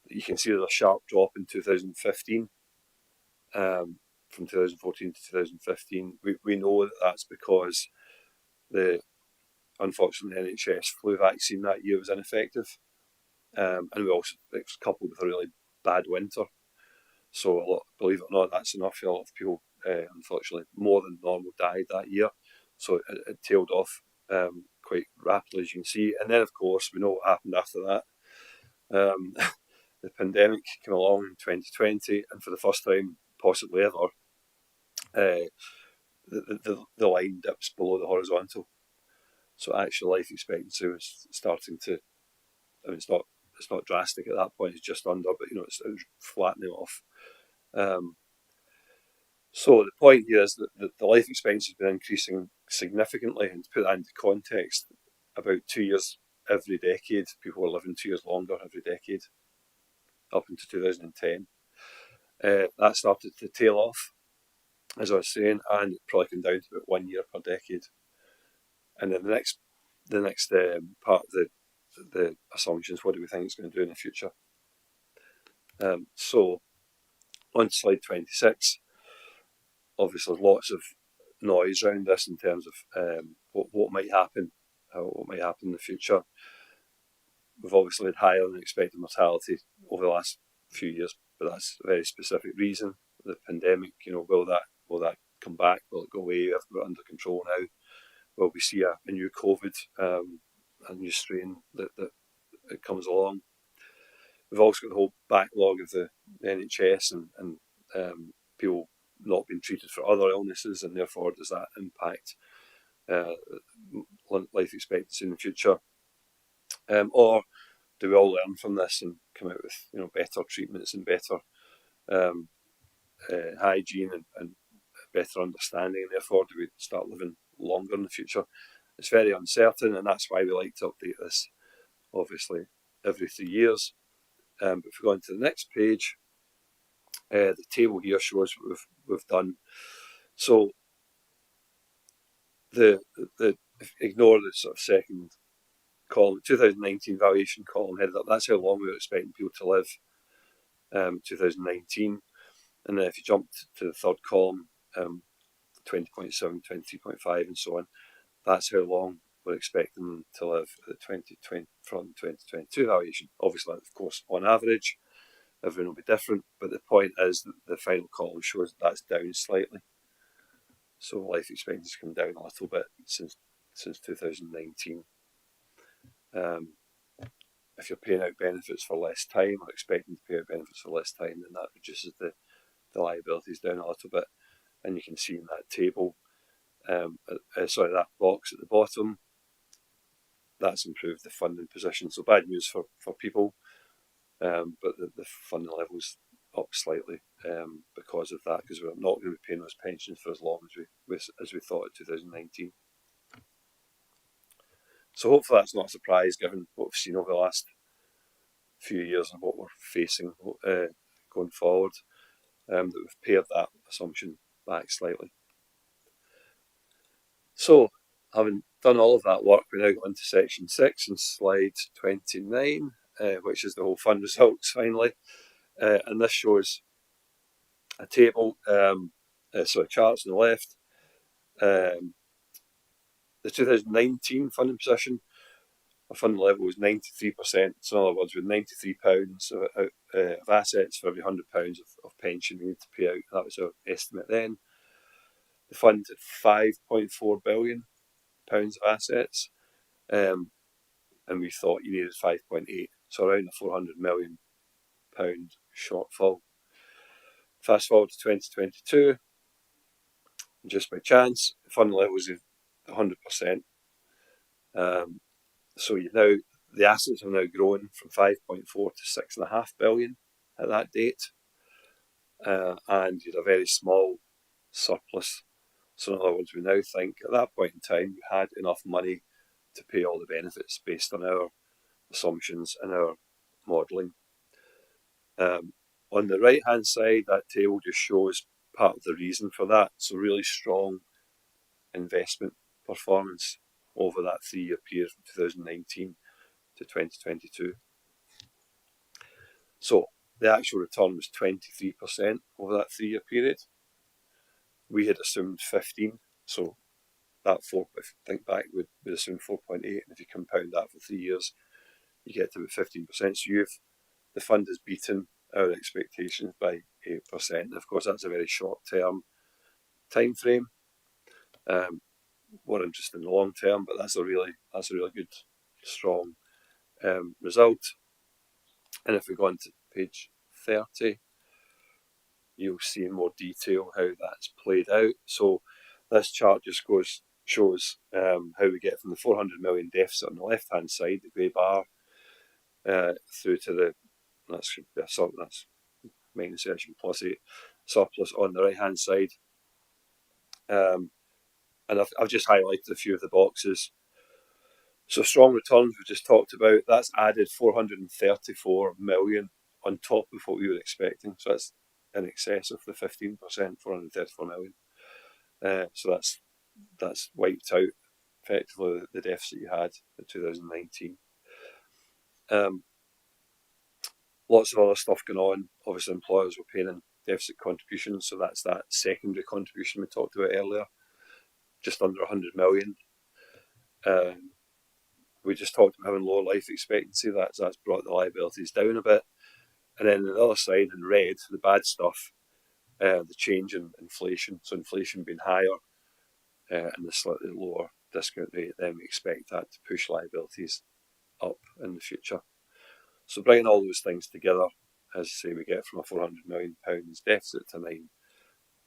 Speaker 4: You can see there's a sharp drop in 2015. From 2014 to 2015, we know that that's because unfortunately, the NHS flu vaccine that year was ineffective, and it was coupled with a really bad winter. So believe it or not, that's enough. A lot of people, unfortunately, more than normal died that year. So it tailed off quite rapidly, as you can see. And then, of course, we know what happened after that. The pandemic came along in 2020, and for the first time, possibly ever, the line dips below the horizontal. So actual life expectancy was starting to, it's not drastic at that point, it's just under, but it's flattening off. So the point here is that the life expectancy has been increasing significantly, and to put that into context, about 2 years every decade, people were living 2 years longer every decade, up into 2010. That started to tail off, as I was saying, and it probably came down to about 1 year per decade. And then the next part of the assumptions, what do we think it's going to do in the future? So on slide 26, obviously there's lots of noise around this in terms of what might happen, what might happen in the future. We've obviously had higher than expected mortality over the last few years, but that's a very specific reason. The pandemic, will that come back? Will it go away? Have we got it under control now? Will we see a new COVID, a new strain that comes along? We've also got the whole backlog of the NHS and people not being treated for other illnesses, and therefore does that impact life expectancy in the future? Or do we all learn from this and come out with better treatments and better hygiene and better understanding, and therefore do we start living longer in the future? It's very uncertain, and that's why we like to update this, obviously, every 3 years. But if we go on to the next page, the table here shows what we've done. So ignore the sort of second column, 2019 valuation column headed up. That's how long we were expecting people to live, 2019. And then if you jump to the third column, 20.7, 23.5, and so on, that's how long we're expecting them to live at the 2020 from 2022 valuation. Obviously, of course, on average, everyone will be different, but the point is that the final column shows that's down slightly. So life expectancy has come down a little bit since 2019. If you're paying out benefits for less time or expecting to pay out benefits for less time, then that reduces the liabilities down a little bit. And you can see in that table, that box at the bottom, that's improved the funding position. So bad news for people, but the funding level's up slightly because of that, because we're not going to be paying those pensions for as long as we thought in 2019. So hopefully that's not a surprise given what we've seen over the last few years and what we're facing going forward, that we've pared that assumption back slightly. So, having done all of that work, we now go into section 6 and slide 29, which is the whole fund results finally. And this shows a table, charts on the left. The 2019 funding position, our funding level was 93%. So, in other words, with £93 of assets for every £100 of pension we need to pay out. That was our estimate then. The fund had £5.4 billion of assets, and we thought you needed 5.8, so around a £400 million shortfall. Fast forward to 2022, and just by chance, the fund level was 100%. So the assets have now grown from 5.4 to 6.5 billion at that date, and you had a very small surplus. So in other words, we now think at that point in time we had enough money to pay all the benefits based on our assumptions and our modelling. On the right hand side, that table just shows part of the reason for that. So really strong investment performance over that 3-year period from 2019 to 2022. So the actual return was 23% over that 3-year period. We had assumed 15, so that if you think back, we'd assume 4.8, and if you compound that for 3 years, you get to about 15%. So the fund has beaten our expectations by 8%. And of course, that's a very short-term time frame. We're interested in the long term, but that's a really good, strong result. And if we go on to page 30, you'll see in more detail how that's played out. So this chart just shows how we get from the 400 million deficit on the left-hand side, the grey bar, through to that's minus plus 8 surplus on the right-hand side. And I've just highlighted a few of the boxes. So strong returns we just talked about, that's added 434 million on top of what we were expecting. So that's in excess of the 15%, 434 million. So that's wiped out effectively the deficit you had in 2019. Lots of other stuff going on. Obviously, employers were paying in deficit contributions, so that's that secondary contribution we talked about earlier, just under 100 million. We just talked about having lower life expectancy. That's brought the liabilities down a bit. And then on the other side, in red, the bad stuff, the change in inflation. So inflation being higher and the slightly lower discount rate, then we expect that to push liabilities up in the future. So bringing all those things together, as I say, we get from a £400 million deficit to £9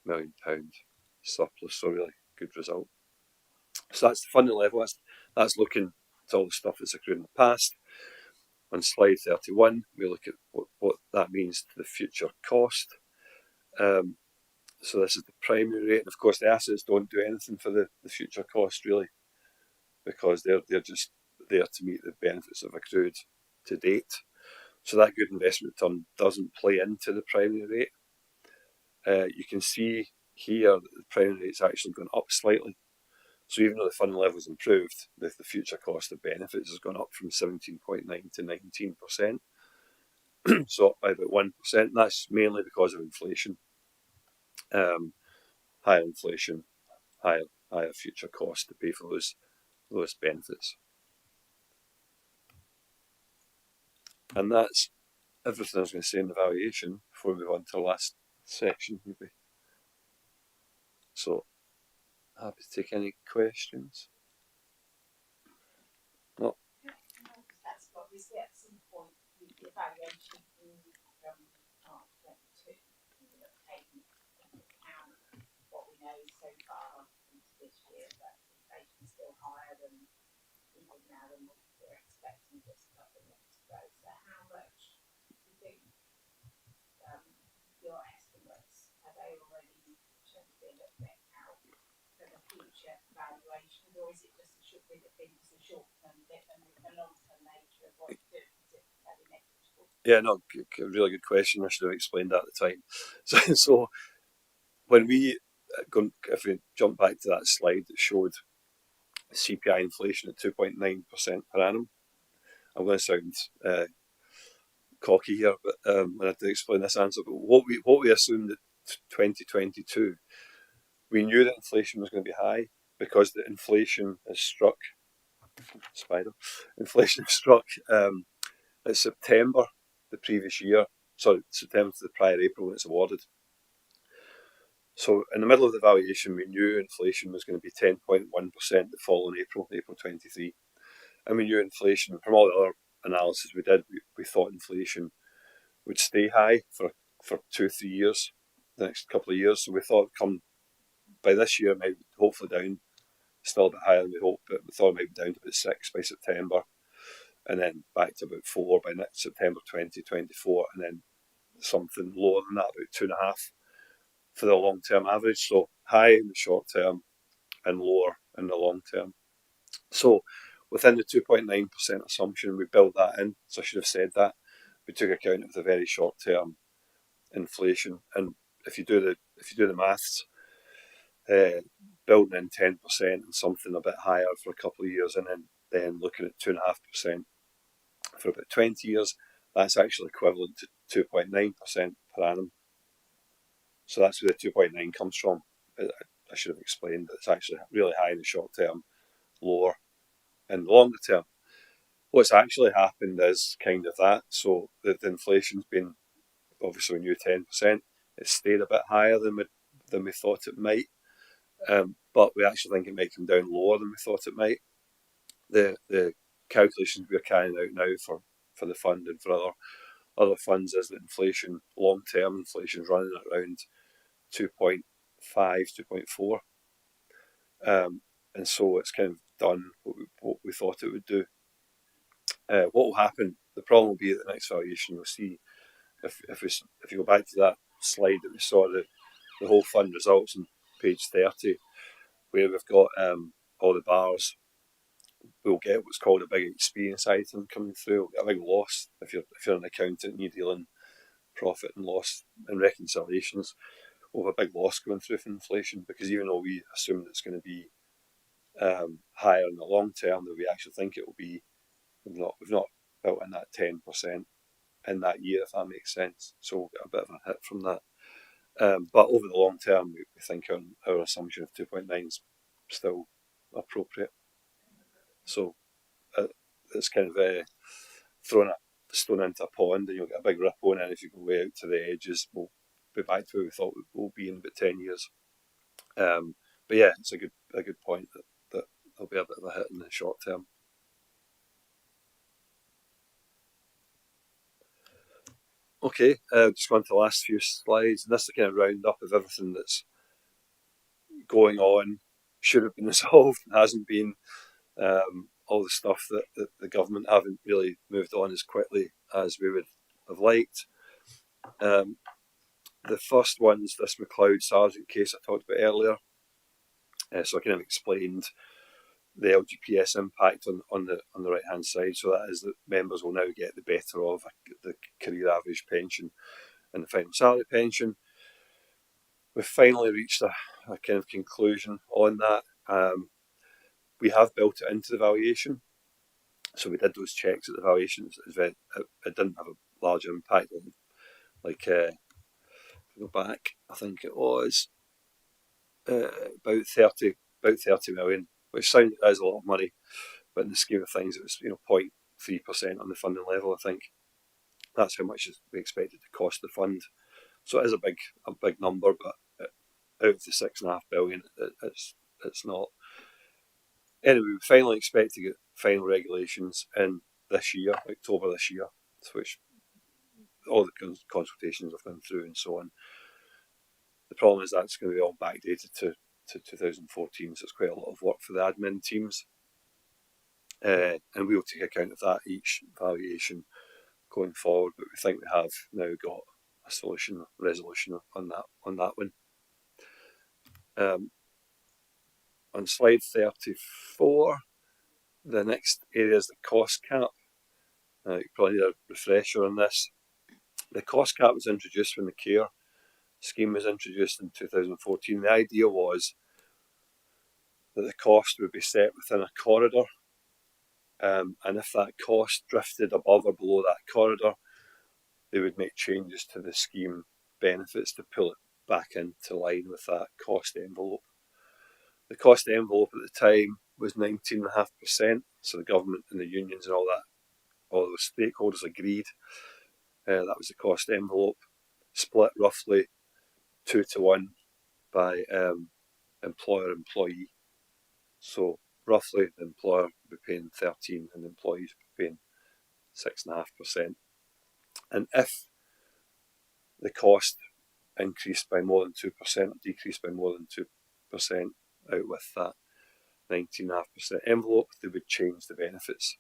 Speaker 4: million surplus. So really good result. So that's the funding level. That's looking at all the stuff that's occurred in the past. On slide 31, we look at what that means to the future cost. So this is the primary rate, and of course the assets don't do anything for the future cost really, because they're just there to meet the benefits that have accrued to date. So that good investment return doesn't play into the primary rate. You can see here that the primary rate's actually gone up slightly. So even though the fund level's improved, the future cost of benefits has gone up from 17.9 to 19%. So up by about 1%. And that's mainly because of inflation. Higher inflation, higher future cost to pay for those benefits. And that's everything I was going to say in the valuation before we move on to the last section, maybe. So, happy to take any questions. No.
Speaker 3: That's obviously at some point the evaluation in March 22 will have taken into account what we know so far into this year, that inflation is still higher than even now than what we're expecting just a couple of months ago. So how much do you think your estimates, have they already been looked out for the future valuations, or is it just a short-term dip, and the long-term nature of what you do, is it fairly negligible?
Speaker 4: Yeah, no, really good question. I should have explained that at the time. So when we if we jump back to that slide that showed CPI inflation at 2.9% per annum, I'm going to sound cocky here, but when I do explain this answer, but what we assumed at 2022, we knew that inflation was going to be high because the inflation has struck at September the previous year. Sorry, September to the prior April when it's awarded. So in the middle of the valuation, we knew inflation was going to be 10.1% the following April 23. And we knew inflation, from all the other analysis we did, we thought inflation would stay high for 2-3 years, the next couple of years. So we thought come by this year, maybe hopefully down, still a bit higher than we hoped, but we thought it might be down to about 6 by September, and then back to about 4 by next September 2024, and then something lower than that, about 2.5 for the long-term average. So high in the short term and lower in the long term. So within the 2.9% assumption, we built that in. So I should have said that. We took account of the very short-term inflation, and if you do the maths, building in 10% and something a bit higher for a couple of years, and then looking at 2.5% for about 20 years, that's actually equivalent to 2.9% per annum. So that's where the 2.9 comes from. I should have explained that it's actually really high in the short term, lower in the longer term. What's actually happened is kind of that. So the inflation's been, obviously we knew 10%. It's stayed a bit higher than we thought it might. But we actually think it might come down lower than we thought it might. The calculations we're carrying out now for the fund and for other funds is that inflation, long-term inflation, is running at around 2.5, 2.4. And so it's kind of done what we thought it would do. What will happen, the problem will be at the next valuation, you'll see, if you go back to that slide that we saw, the whole fund results on page 30, where we've got all the bars, we'll get what's called a big experience item coming through. We'll get a big loss if you're an accountant and you deal in profit and loss and reconciliations. We'll have a big loss going through from inflation, because even though we assume it's going to be higher in the long term than we actually think it will be, we've not built in that 10% in that year, if that makes sense. So we'll get a bit of a hit from that. But over the long term, we think our assumption of 2.9 is still appropriate. So it's kind of throwing a stone into a pond, and you'll get a big ripple, and then if you go way out to the edges, we'll be back to where we thought we'll be in about 10 years. But yeah, it's a good point that there'll be a bit of a hit in the short term. Okay, just going to the last few slides, and this is a kind of roundup of everything that's going on, should have been resolved, hasn't been. all the stuff that the government haven't really moved on as quickly as we would have liked. The first one's this McLeod Sargent case I talked about earlier. So I kind of explained the LGPS impact on the right hand side. So that is that members will now get the better of the career average pension and the final salary pension. We've finally reached a kind of conclusion on that. We have built it into the valuation. So we did those checks at the valuations. It didn't have a large impact on, like, go back, I think it was about 30 million, which sounds as a lot of money, but in the scheme of things, it was 0.3% on the funding level. I think that's how much we expected to cost the fund. So it is a big number, but out of the 6.5 billion, it's not. Anyway, we finally expect to get final regulations in this year, October this year, which all the consultations have gone through and so on. The problem is that's going to be all backdated to 2014, so it's quite a lot of work for the admin teams. And we'll take account of that each valuation going forward, but we think we have now got a resolution on that one. On slide 34, the next area is the cost cap. You probably need a refresher on this. The cost cap was introduced when the care scheme was introduced in 2014. The idea was that the cost would be set within a corridor, and if that cost drifted above or below that corridor, they would make changes to the scheme benefits to pull it back into line with that cost envelope. The cost envelope at the time was 19.5%, so the government and the unions and all those stakeholders agreed. That was the cost envelope, split roughly 2-1 by employer-employee. So roughly the employer would be paying 13% and the employees would be paying 6.5%. And if the cost increased by more than 2% or decreased by more than 2% out with that 19.5% envelope, they would change the benefits.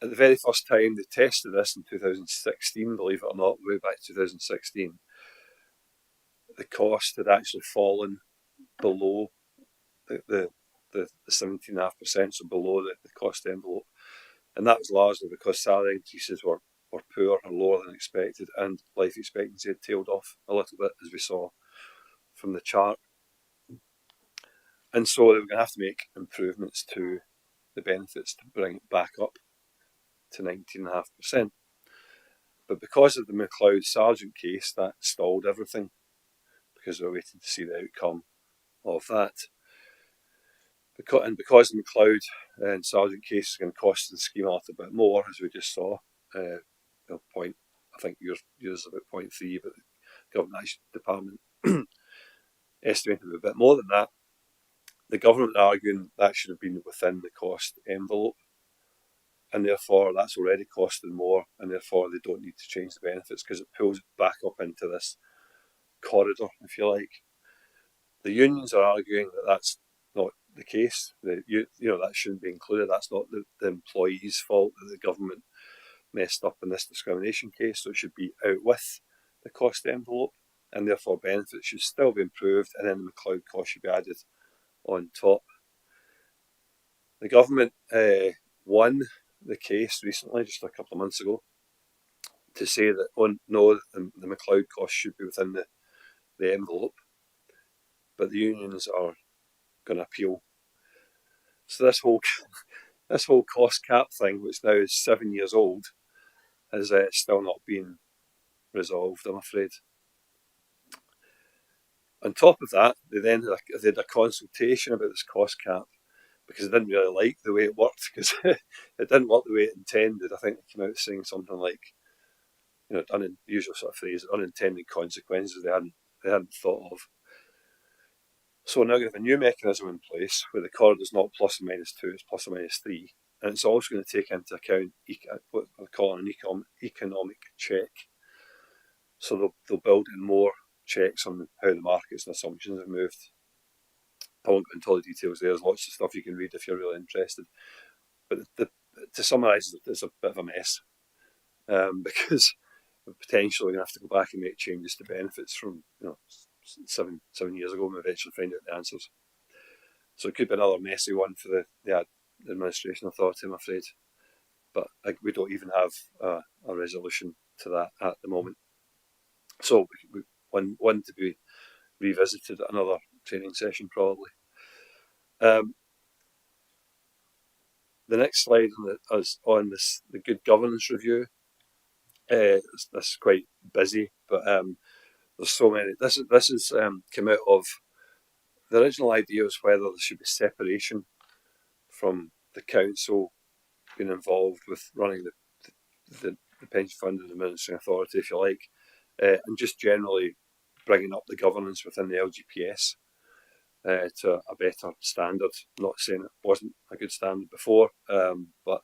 Speaker 4: At the very first time they tested this in 2016, believe it or not, way back 2016, the cost had actually fallen below the 17.5%, so below the cost envelope. And that was largely because salary increases were poor or lower than expected, and life expectancy had tailed off a little bit, as we saw from the chart. And so they were going to have to make improvements to the benefits to bring it back up to 19.5%. But because of the McLeod Sargent case, that stalled everything, because we were waiting to see the outcome of that. Because the McLeod and Sargent case is going to cost the scheme a little bit more, as we just saw, I think yours is about 0.3, but the government department estimated a bit more than that. The government are arguing that should have been within the cost envelope, and therefore that's already costing more, and therefore they don't need to change the benefits because it pulls it back up into this corridor, if you like. The unions are arguing that that's not the case. That shouldn't be included. That's not the employee's fault that the government messed up in this discrimination case, so it should be out with the cost envelope, and therefore benefits should still be improved, and then the McLeod cost should be added on top. The government won the case recently, just a couple of months ago, to say that the McLeod cost should be within the envelope, but the unions are going to appeal. So this whole cost cap thing, which now is 7 years old, has still not been resolved, I'm afraid. On top of that, they had a consultation about this cost cap because they didn't really like the way it worked, because it didn't work the way it intended. I think they came out saying something like, the usual sort of phrase, unintended consequences they hadn't thought of. So we're now going to have a new mechanism in place where the corridor is not plus or minus 2, it's plus or minus 3. And it's also going to take into account what we're calling an economic check. So they'll build in more checks on how the markets and assumptions have moved. I won't go into all the details there. There's lots of stuff you can read if you're really interested. But to summarise, it's a bit of a mess because potentially we're going to have to go back and make changes to benefits from 7 years ago and eventually find out the answers. So it could be another messy one for the administration authority, I'm afraid. But we don't even have a resolution to that at the moment. So one to be revisited at another training session probably. The next slide is on the good governance review. This is quite busy, but there's so many. This is come out of the original idea was whether there should be separation from the council being involved with running the pension fund and administering authority, if you like, and just generally bringing up the governance within the LGPS to a better standard. Not saying it wasn't a good standard before, but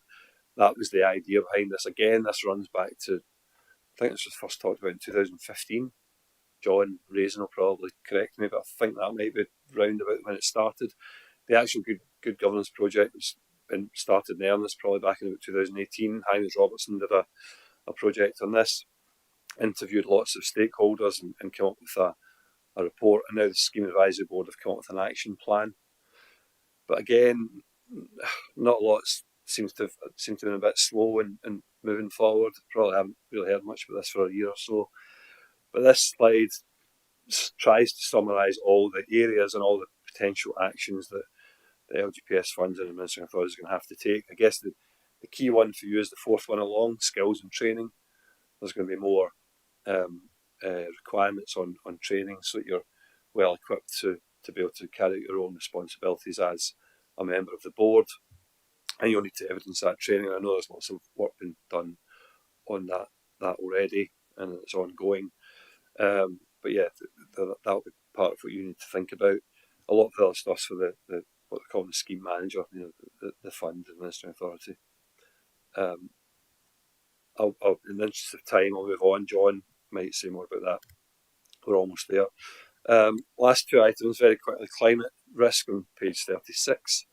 Speaker 4: that was the idea behind this. Again, this runs back to, I think this was first talked about in 2015. John Raisin will probably correct me, but I think that might be round about when it started. The actual good governance project was started in earnest probably back in about 2018. Heinz Robertson did a project on this, interviewed lots of stakeholders and came up with a report, and now the Scheme Advisory Board have come up with an action plan. But again, not lots seems to have been a bit slow in moving forward. Probably haven't really heard much about this for a year or so. But this slide tries to summarise all the areas and all the potential actions that the LGPS funds and administrative authorities are going to have to take. I guess the key one for you is the fourth one along, skills and training. There's going to be more requirements on training so that you're well equipped to be able to carry out your own responsibilities as a member of the board. And you'll need to evidence that training. I know there's lots of work being done on that already, and it's ongoing. But yeah, that'll be part of what you need to think about. A lot of the other stuff's for the what they call the scheme manager, the fund administrative authority. In the interest of time, I'll move on. John might say more about that. We're almost there. Last two items very quickly. Climate risk on page 36.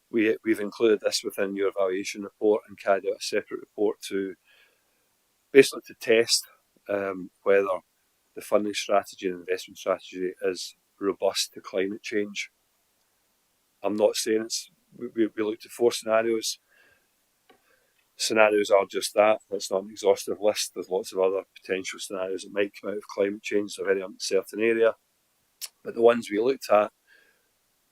Speaker 4: We've included this within your valuation report and carried out a separate report to basically to test whether the funding strategy and investment strategy is robust to climate change. I'm not saying we looked at 4 scenarios. Scenarios are just that. It's not an exhaustive list. There's lots of other potential scenarios that might come out of climate change. It's a very uncertain area. But the ones we looked at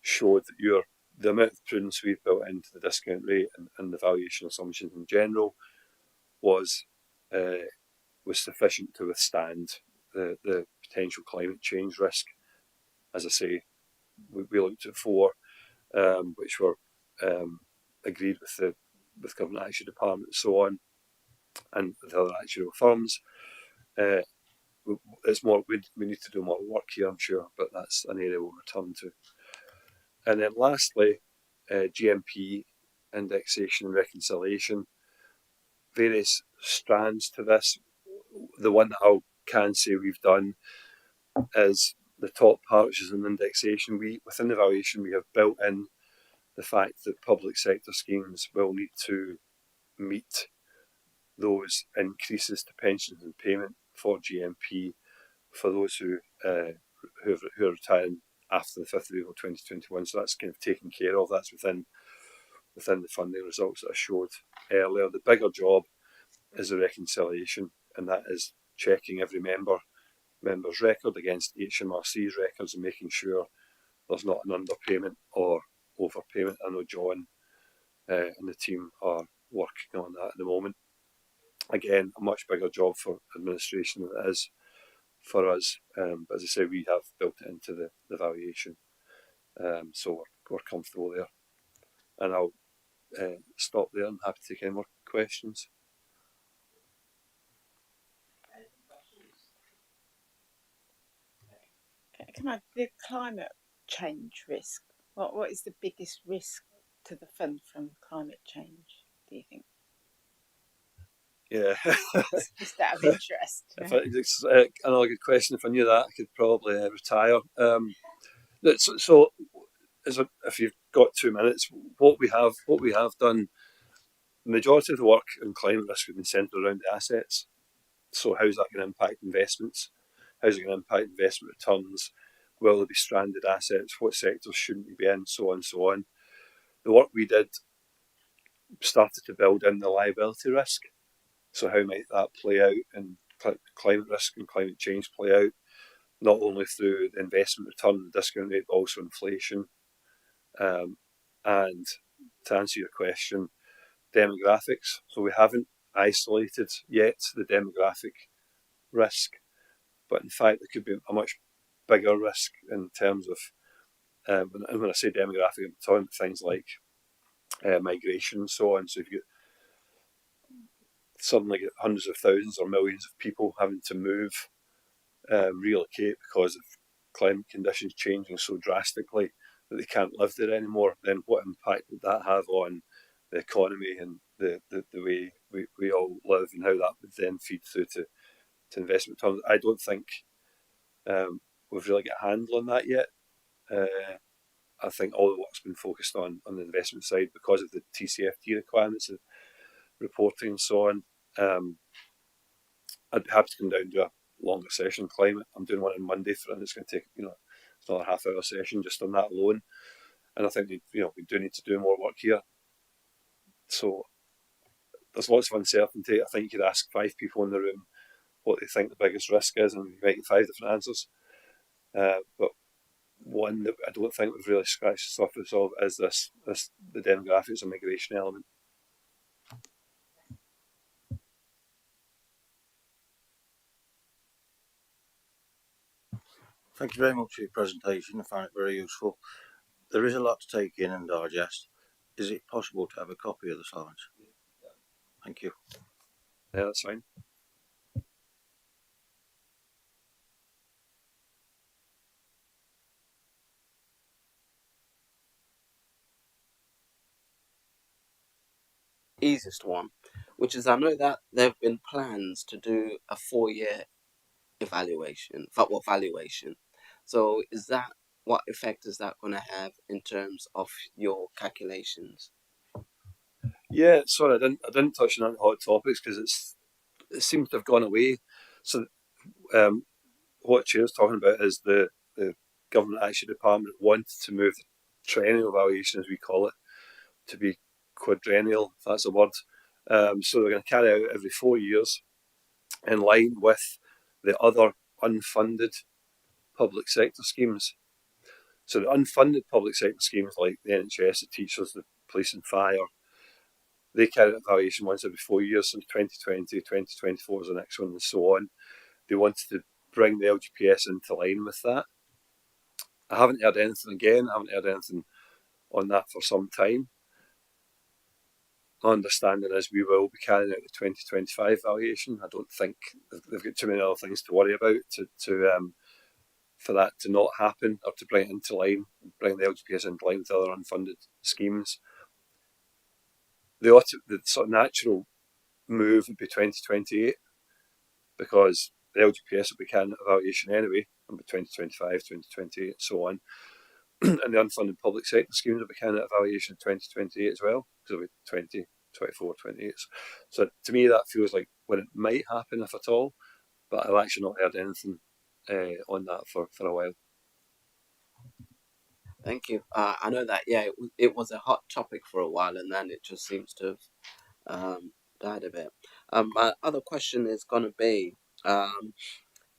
Speaker 4: showed that the amount of prudence we've built into the discount rate and the valuation assumptions in general was sufficient to withstand the potential climate change risk. As I say, we looked at 4, which were agreed with Government Actuary Department and so on, and with other actuarial firms. It's more we need to do more work here, I'm sure, but that's an area we'll return to. And then lastly, GMP indexation and reconciliation. Various strands to this. The one that I can say we've done is the top part, which is an indexation. Within the valuation, we have built in the fact that public sector schemes will need to meet those increases to pensions and payment for GMP for those who are retiring after the 5th of April 2021. So that's kind of taken care of. That's within the funding results that I showed earlier. The bigger job is the reconciliation, and that is checking every member's record against HMRC's records and making sure there's not an underpayment or overpayment. I know John and the team are working on that at the moment. Again, a much bigger job for administration than it is for us. But as I say, we have built it into the valuation. So we're comfortable there. And I'll stop there. I'm happy to take any more questions.
Speaker 3: The climate change risk? What is the biggest risk to the fund from climate change, do you think?
Speaker 4: Yeah.
Speaker 3: Just out of interest.
Speaker 4: It's another good question. If I knew that, I could probably retire. So if you've got 2 minutes, what we have done, the majority of the work on climate risk has been centred around the assets. So how's that going to impact investments? How's it going to impact investment returns? Will there be stranded assets? What sectors shouldn't we be in? So on and so on. The work we did started to build in the liability risk. So how might that play out, and climate risk and climate change play out, not only through the investment return, the discount rate, but also inflation. And to answer your question, demographics. So we haven't isolated yet the demographic risk, but in fact there could be a much bigger risk in terms of, and when I say demographic, I'm talking about things like migration and so on. So if you suddenly get hundreds of thousands or millions of people having to move, relocate because of climate conditions changing so drastically that they can't live there anymore, then what impact would that have on the economy and the way we all live, and how that would then feed through to investment terms? I don't think we've really got a handle on that yet. I think all the work's been focused on the investment side because of the TCFD requirements, of reporting and so on. I'd be happy to come down and do a longer session on climate. I'm doing one on Monday, and it's going to take it's another half-hour session just on that alone. And I think we do need to do more work here. So there's lots of uncertainty. I think you could ask 5 people in the room what they think the biggest risk is, and you might get 5 different answers. But one that I don't think we've really scratched the surface of is the demographics and migration element.
Speaker 5: Thank you very much for your presentation. I found it very useful. There is a lot to take in and digest. Is it possible to have a copy of the slides? Thank you.
Speaker 4: Yeah, that's fine.
Speaker 1: Easiest one, which is I know that there have been plans to do a 4-year evaluation, valuation. So is that, what effect is that going to have in terms of your calculations?
Speaker 4: Yeah, sorry, I didn't touch on hot topics because it seems to have gone away. So what Chair's talking about is the Government Action Department wanted to move the triennial valuation, as we call it, to be quadrennial, if that's a word. So they're going to carry out every 4 years in line with the other unfunded public sector schemes. So the unfunded public sector schemes like the NHS, the teachers, the police and fire, they carry out valuation once every 4 years. So 2020, 2024 is the next one, and so on. They wanted to bring the LGPS into line with that. I haven't heard anything again. I haven't heard anything on that for some time. My understanding is we will be carrying out the 2025 valuation. I don't think they've got too many other things to worry about for that to not happen, or to bring it into line, bring the LGPS into line with other unfunded schemes. The sort of natural move would be 2028, because the LGPS will be carrying out evaluation anyway, and by 2025, 2028, and so on. And the unfunded public sector schemes will be carrying out evaluation in 2028 as well, because it'll be 20, 24, 28. So to me, that feels like when it might happen, if at all. But I've actually not heard anything on that for a while.
Speaker 1: Thank you. I know that, yeah, it was a hot topic for a while, and then it just seems to have died a bit. My other question is going to be, and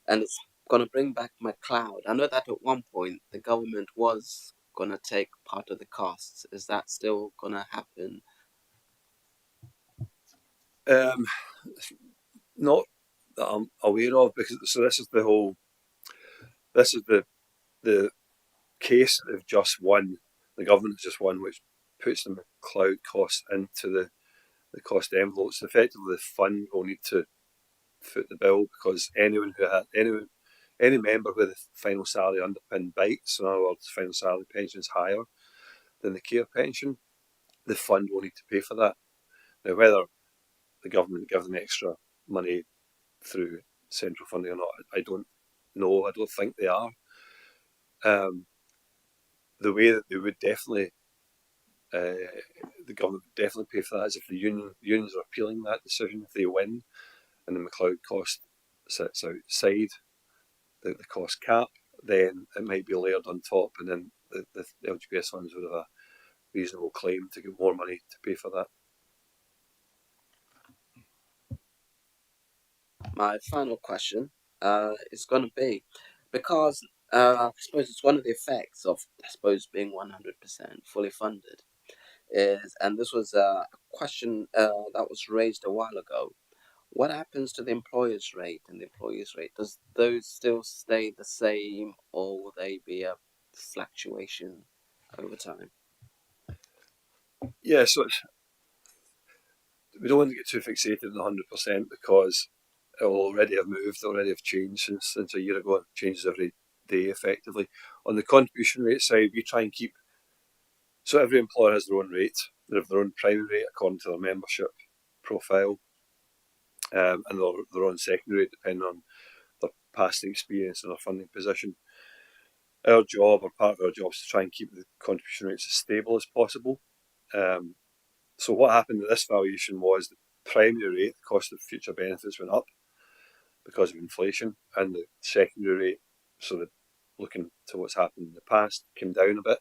Speaker 1: it's going to bring back McLeod. I know that at one point the government was going to take part of the costs. Is that still going to happen?
Speaker 4: Not that I'm aware of, because this is the case that they've just won. The government has just won, which puts the McLeod costs into the cost envelopes. Effectively, the fund will need to foot the bill, because any member where the final salary underpin bites, in other words, the final salary pension is higher than the care pension, the fund will need to pay for that. Now, whether the government gives them extra money through central funding or not, I don't know. I don't think they are. the way that they would definitely, the government would definitely pay for that is if the unions are appealing that decision. If they win and the McLeod cost sits outside the cost cap, then it might be layered on top, and then the LGPS funds would have a reasonable claim to get more money to pay for that.
Speaker 1: My final question is going to be, because I suppose it's one of the effects of, I suppose, being 100% fully funded is, and this was a question that was raised a while ago. What happens to the employer's rate and the employee's rate? Does those still stay the same, or will they be a fluctuation over time?
Speaker 4: Yeah, so we don't want to get too fixated on 100% because it will already have moved, already have changed since a year ago. It changes every day effectively. On the contribution rate side, we try and keep, so every employer has their own rate. They have their own primary rate according to their membership profile, and their own secondary rate depending on their past experience and their funding position. Our job, or part of our job, is to try and keep the contribution rates as stable as possible. So what happened at this valuation was the primary rate, the cost of future benefits, went up because of inflation, and the secondary rate, so that looking to what's happened in the past, came down a bit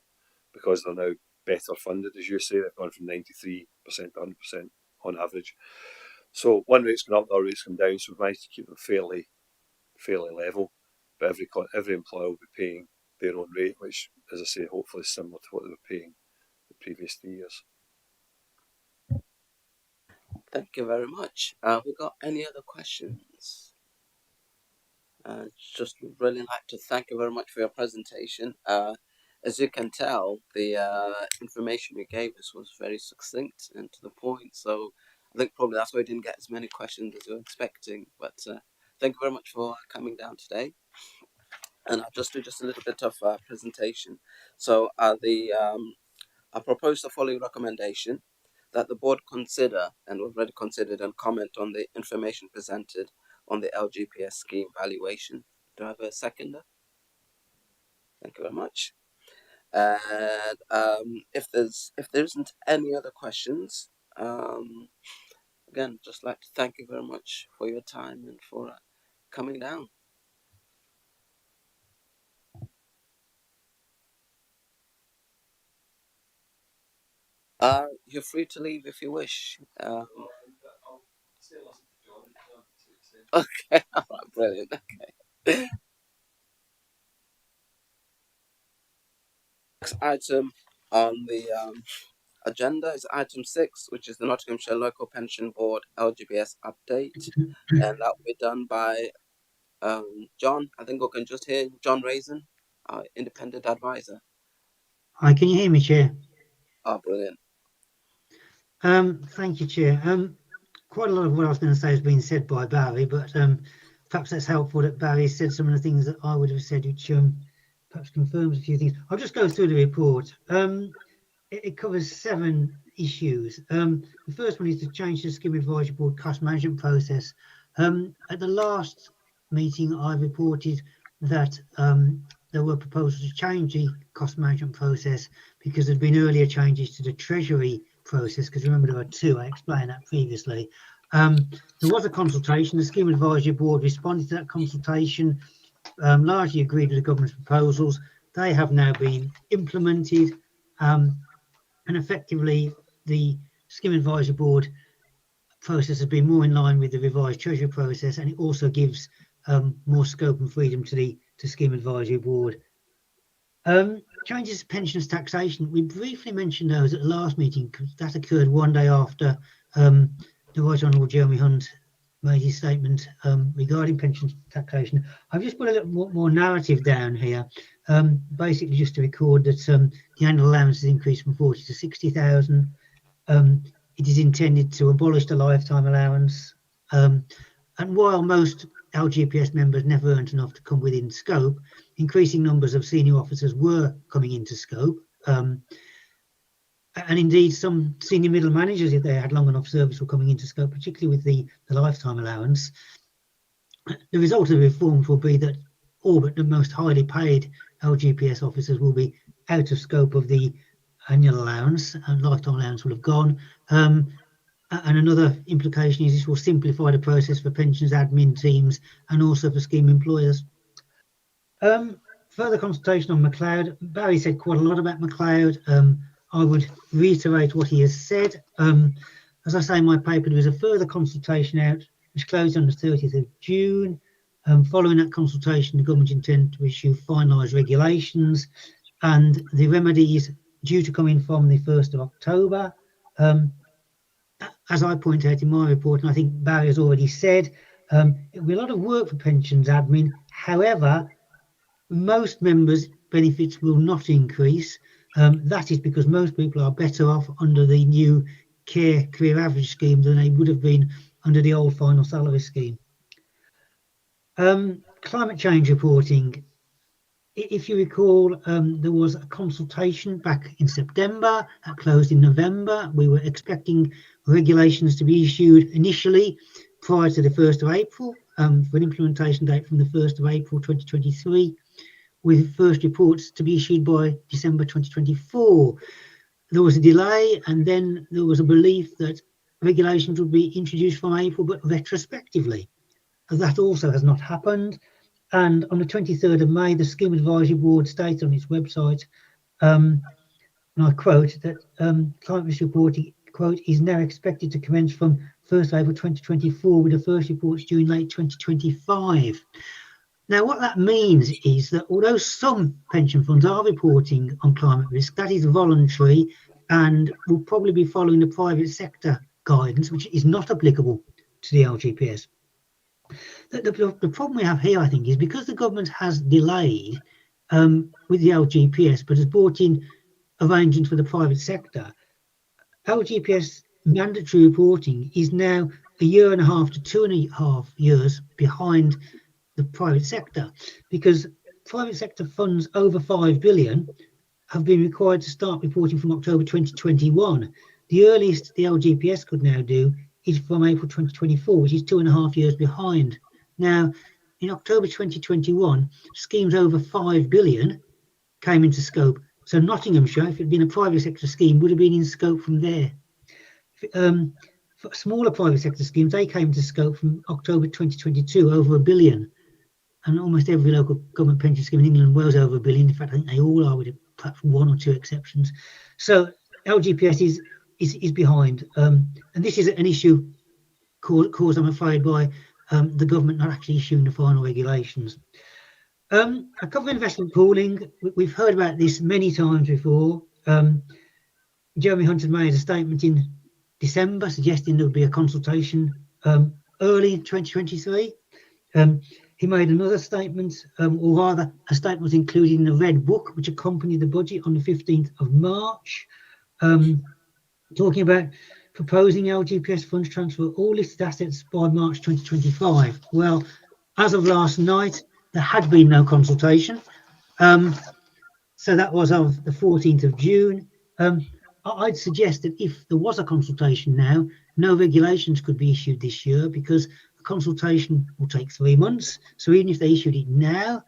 Speaker 4: because they're now better funded, as you say. They've gone from 93% to 100% on average. So one rate's gone up, the other rate's come down, so we've managed to keep them fairly level. But every employer will be paying their own rate, which, as I say, hopefully is similar to what they were paying the previous 3 years.
Speaker 1: Thank you very much. We got any other questions? Just really like to thank you very much for your presentation. As you can tell, the information you gave us was very succinct and to the point. So I think probably that's why we didn't get as many questions as you were expecting. But thank you very much for coming down today. And I'll just do a little bit of presentation. So I propose the following recommendation: that the board consider, and already considered, and comment on the information presented on the LGPS scheme valuation. Do I have a seconder? Thank you very much. And if there isn't any other questions, again, just like to thank you very much for your time and for coming down. You're free to leave if you wish. Okay, all right, brilliant. Okay. Next item on the agenda is item 6, which is the Nottinghamshire Local Pension Board LGPS update, and that will be done by John. I think we can just hear John Raisin, our independent advisor.
Speaker 6: Hi, can you hear me, Chair?
Speaker 1: Oh, brilliant.
Speaker 6: Thank you, Chair. Quite a lot of what I was going to say has been said by Barry, but perhaps that's helpful that Barry said some of the things that I would have said, which perhaps confirms a few things. I'll just go through the report. It covers 7 issues. The first one is to change the Scheme Advisory Board cost management process. At the last meeting, I reported that there were proposals to change the cost management process because there had been earlier changes to the Treasury process, because remember there were 2, I explained that previously. There was a consultation. The Scheme Advisory Board responded to that consultation, largely agreed with the government's proposals. They have now been implemented, and effectively the Scheme Advisory Board process has been more in line with the revised Treasury process, and it also gives more scope and freedom to the Scheme Advisory Board. Changes to pensions taxation, we briefly mentioned those at the last meeting because that occurred one day after the Right Honourable Jeremy Hunt made his statement regarding pensions taxation. I've just put a little more narrative down here, basically just to record that the annual allowance is increased from 40 to 60,000. It is intended to abolish the lifetime allowance, and while most LGPS members never earned enough to come within scope, increasing numbers of senior officers were coming into scope, and indeed some senior middle managers, if they had long enough service, were coming into scope, particularly with the lifetime allowance. The result of the reforms will be that all but the most highly paid LGPS officers will be out of scope of the annual allowance, and lifetime allowance will have gone. And another implication is this will simplify the process for pensions admin teams and also for scheme employers. Further consultation on McLeod. Barry said quite a lot about McLeod. I would reiterate what he has said. As I say in my paper, there was a further consultation out which closed on the 30th of June. Following that consultation, the government intend to issue finalised regulations, and the remedies due to come in from the 1st of October. As I point out in my report, and I think Barry has already said, it will be a lot of work for pensions admin. However, most members' benefits will not increase. That is because most people are better off under the new care career average scheme than they would have been under the old final salary scheme. Climate change reporting. If you recall, there was a consultation back in September that closed in November. We were expecting regulations to be issued initially prior to the 1st of April for an implementation date from the 1st of April 2023, with first reports to be issued by December 2024. There was a delay, and then there was a belief that regulations would be introduced from April, but retrospectively. That also has not happened. And on the 23rd of May, the Scheme Advisory Board stated on its website, and I quote, that climate risk reporting, quote, is now expected to commence from 1st of April 2024 with the first reports due in late 2025. Now, what that means is that although some pension funds are reporting on climate risk, that is voluntary and will probably be following the private sector guidance, which is not applicable to the LGPS. The problem we have here, I think, is because the government has delayed with the LGPS, but has brought in arrangements for the private sector, LGPS mandatory reporting is now 1.5 to 2.5 years behind the private sector, because private sector funds over 5 billion have been required to start reporting from October 2021. The earliest the LGPS could now do is from April 2024, which is 2.5 years behind. Now, in October 2021, schemes over 5 billion came into scope. So Nottinghamshire, if it had been a private sector scheme, would have been in scope from there. For smaller private sector schemes, they came into scope from October 2022, over 1 billion. And almost every local government pension scheme in England and Wales over 1 billion. In fact, I think they all are, with perhaps 1 or 2 exceptions. So LGPS is behind. And this is an issue caused, I'm afraid, by the government not actually issuing the final regulations. A couple of investment pooling. We've heard about this many times before. Jeremy Hunt had made a statement in December suggesting there would be a consultation early in 2023. He made another statement, or rather a statement was included in the Red Book, which accompanied the budget on the 15th of March, talking about proposing LGPS funds transfer all listed assets by March 2025. Well, as of last night, there had been no consultation. So that was of the 14th of June. I'd suggest that if there was a consultation now, no regulations could be issued this year, because a consultation will take 3 months. So even if they issued it now,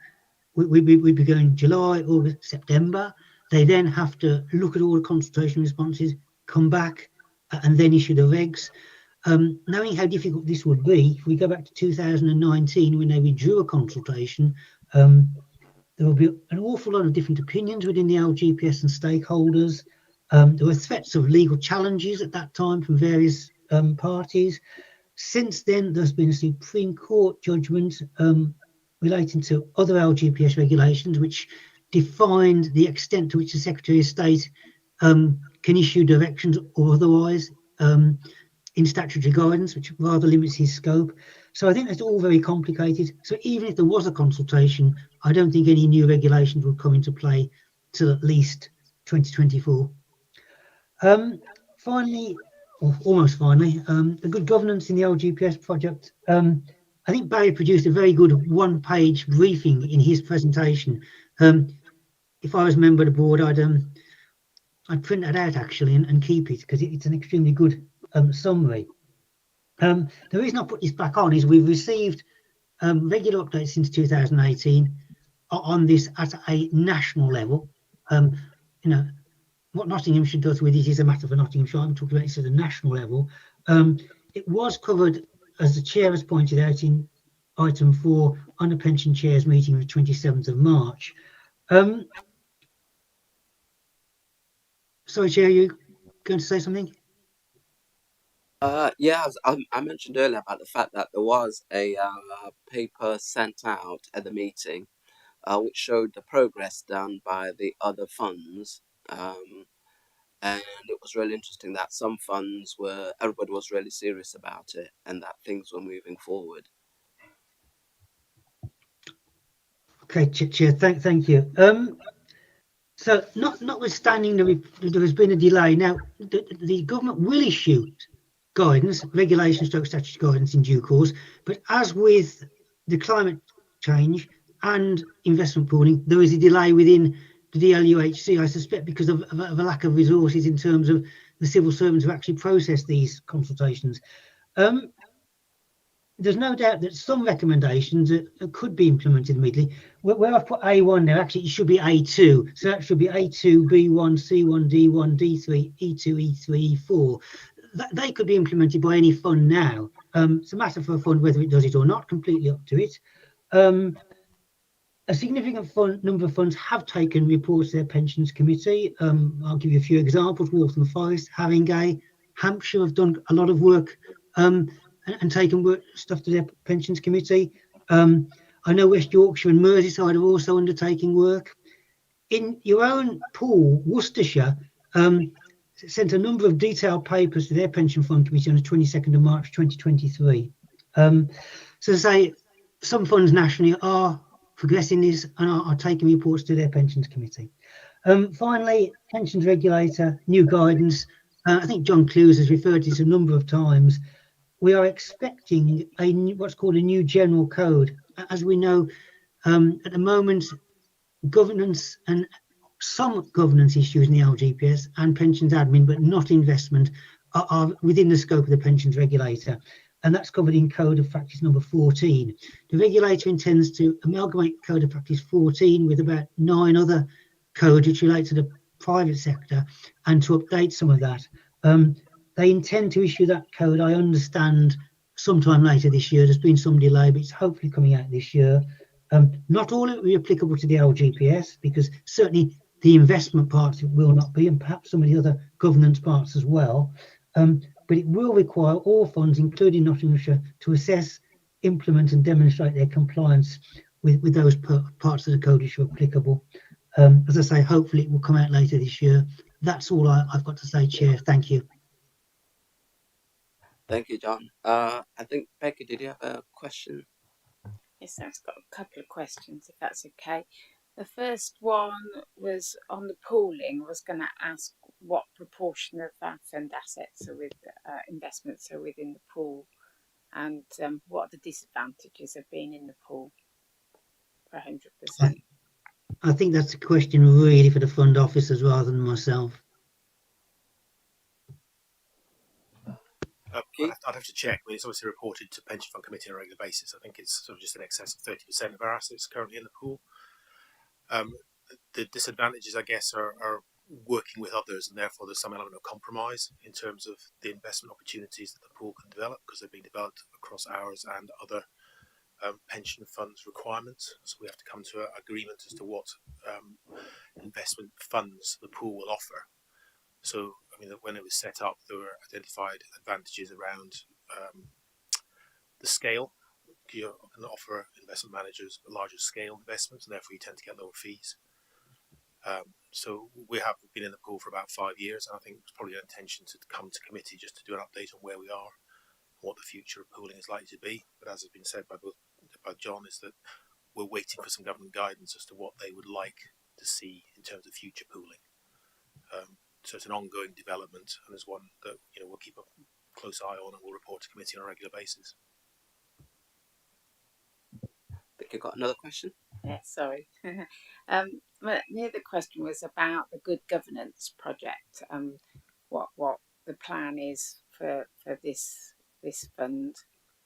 Speaker 6: we'd be going July, August, September. They then have to look at all the consultation responses, come back, and then issue the regs. Knowing how difficult this would be, if we go back to 2019 when they withdrew a consultation, there will be an awful lot of different opinions within the LGPS and stakeholders. There were threats of legal challenges at that time from various parties. Since then, there's been a Supreme Court judgment relating to other LGPS regulations, which defined the extent to which the Secretary of State can issue directions or otherwise in statutory guidance, which rather limits his scope. So I think that's all very complicated. So even if there was a consultation, I don't think any new regulations would come into play till at least 2024. Finally, or almost finally, the good governance in the LGPS project. I think Barry produced a very good one-page briefing in his presentation. If I was a member of the board, I'd print that out actually and keep it, because it's an extremely good summary. The reason I put this back on is we've received regular updates since 2018 on this at a national level. what Nottinghamshire does with it is a matter for Nottinghamshire. I'm talking about this at a national level. It was covered, as the chair has pointed out, in item 4 on the pension chairs meeting of the 27th of March. Sorry, Chair, you going to say something?
Speaker 1: Yeah, I mentioned earlier about the fact that there was a paper sent out at the meeting, which showed the progress done by the other funds. And it was really interesting that some funds everybody was really serious about it and that things were moving forward.
Speaker 6: Okay, Chair, thank you. So, notwithstanding there has been a delay, now the government will issue guidance, regulation, statutory guidance in due course. But as with the climate change and investment pooling, there is a delay within the DLUHC, I suspect, because of a lack of resources in terms of the civil servants who actually process these consultations. There's no doubt that some recommendations could be implemented immediately. Where I've put A1 there, actually it should be A2. So that should be A2, B1, C1, D1, D3, E2, E3, E4. They could be implemented by any fund now. It's a matter for a fund whether it does it or not, completely up to it. A significant number of funds have taken reports to their pensions committee. I'll give you a few examples. Waltham Forest, Haringey, Hampshire have done a lot of work and taken stuff to their pensions committee. I know West Yorkshire and Merseyside are also undertaking work. In your own pool, Worcestershire sent a number of detailed papers to their pension fund committee on the 22nd of March 2023. So to say, some funds nationally are progressing this and are taking reports to their pensions committee. Finally, pensions regulator, new guidance. I think John Clues has referred to this a number of times. We are expecting what's called a new general code. As we know, at the moment, governance and some governance issues in the LGPS and pensions admin, but not investment, are within the scope of the pensions regulator. And that's covered in Code of Practice number 14. The regulator intends to amalgamate Code of Practice 14 with about 9 other codes which relate to the private sector and to update some of that. They intend to issue that code, I understand, sometime later this year. There's been some delay, but it's hopefully coming out this year. Not all of it will be applicable to the LGPS, because certainly the investment parts it will not be, and perhaps some of the other governance parts as well. But it will require all funds, including Nottinghamshire, to assess, implement and demonstrate their compliance with those parts of the code which are applicable. As I say, hopefully it will come out later this year. That's all I've got to say, Chair. Thank you.
Speaker 1: Thank you, John. I think, Becky, did you have a question?
Speaker 3: Yes, I've got a couple of questions, if that's okay. The first one was on the pooling. I was going to ask what proportion of that and assets are with investments are within the pool, and what are the disadvantages of being in the pool for 100%?
Speaker 6: I think that's a question really for the fund officers rather than myself.
Speaker 7: I'd have to check, but it's obviously reported to pension fund committee on a regular basis. I think it's sort of just in excess of 30% of our assets currently in the pool. The disadvantages, I guess, are working with others, and therefore there's some element of compromise in terms of the investment opportunities that the pool can develop, because they're being developed across ours and other pension funds requirements. So we have to come to an agreement as to what investment funds the pool will offer. So, I mean, when it was set up, there were identified advantages around the scale. You can offer investment managers larger scale investments, and therefore you tend to get lower fees. So we have been in the pool for about 5 years, and I think it's probably an intention to come to committee just to do an update on where we are and what the future of pooling is likely to be. But as has been said by John, is that we're waiting for some government guidance as to what they would like to see in terms of future pooling. So it's an ongoing development, and it's one that we'll keep a close eye on and we'll report to committee on a regular basis.
Speaker 1: I think you got another question?
Speaker 3: Yeah, sorry. The other question was about the Good Governance project. What the plan is for this fund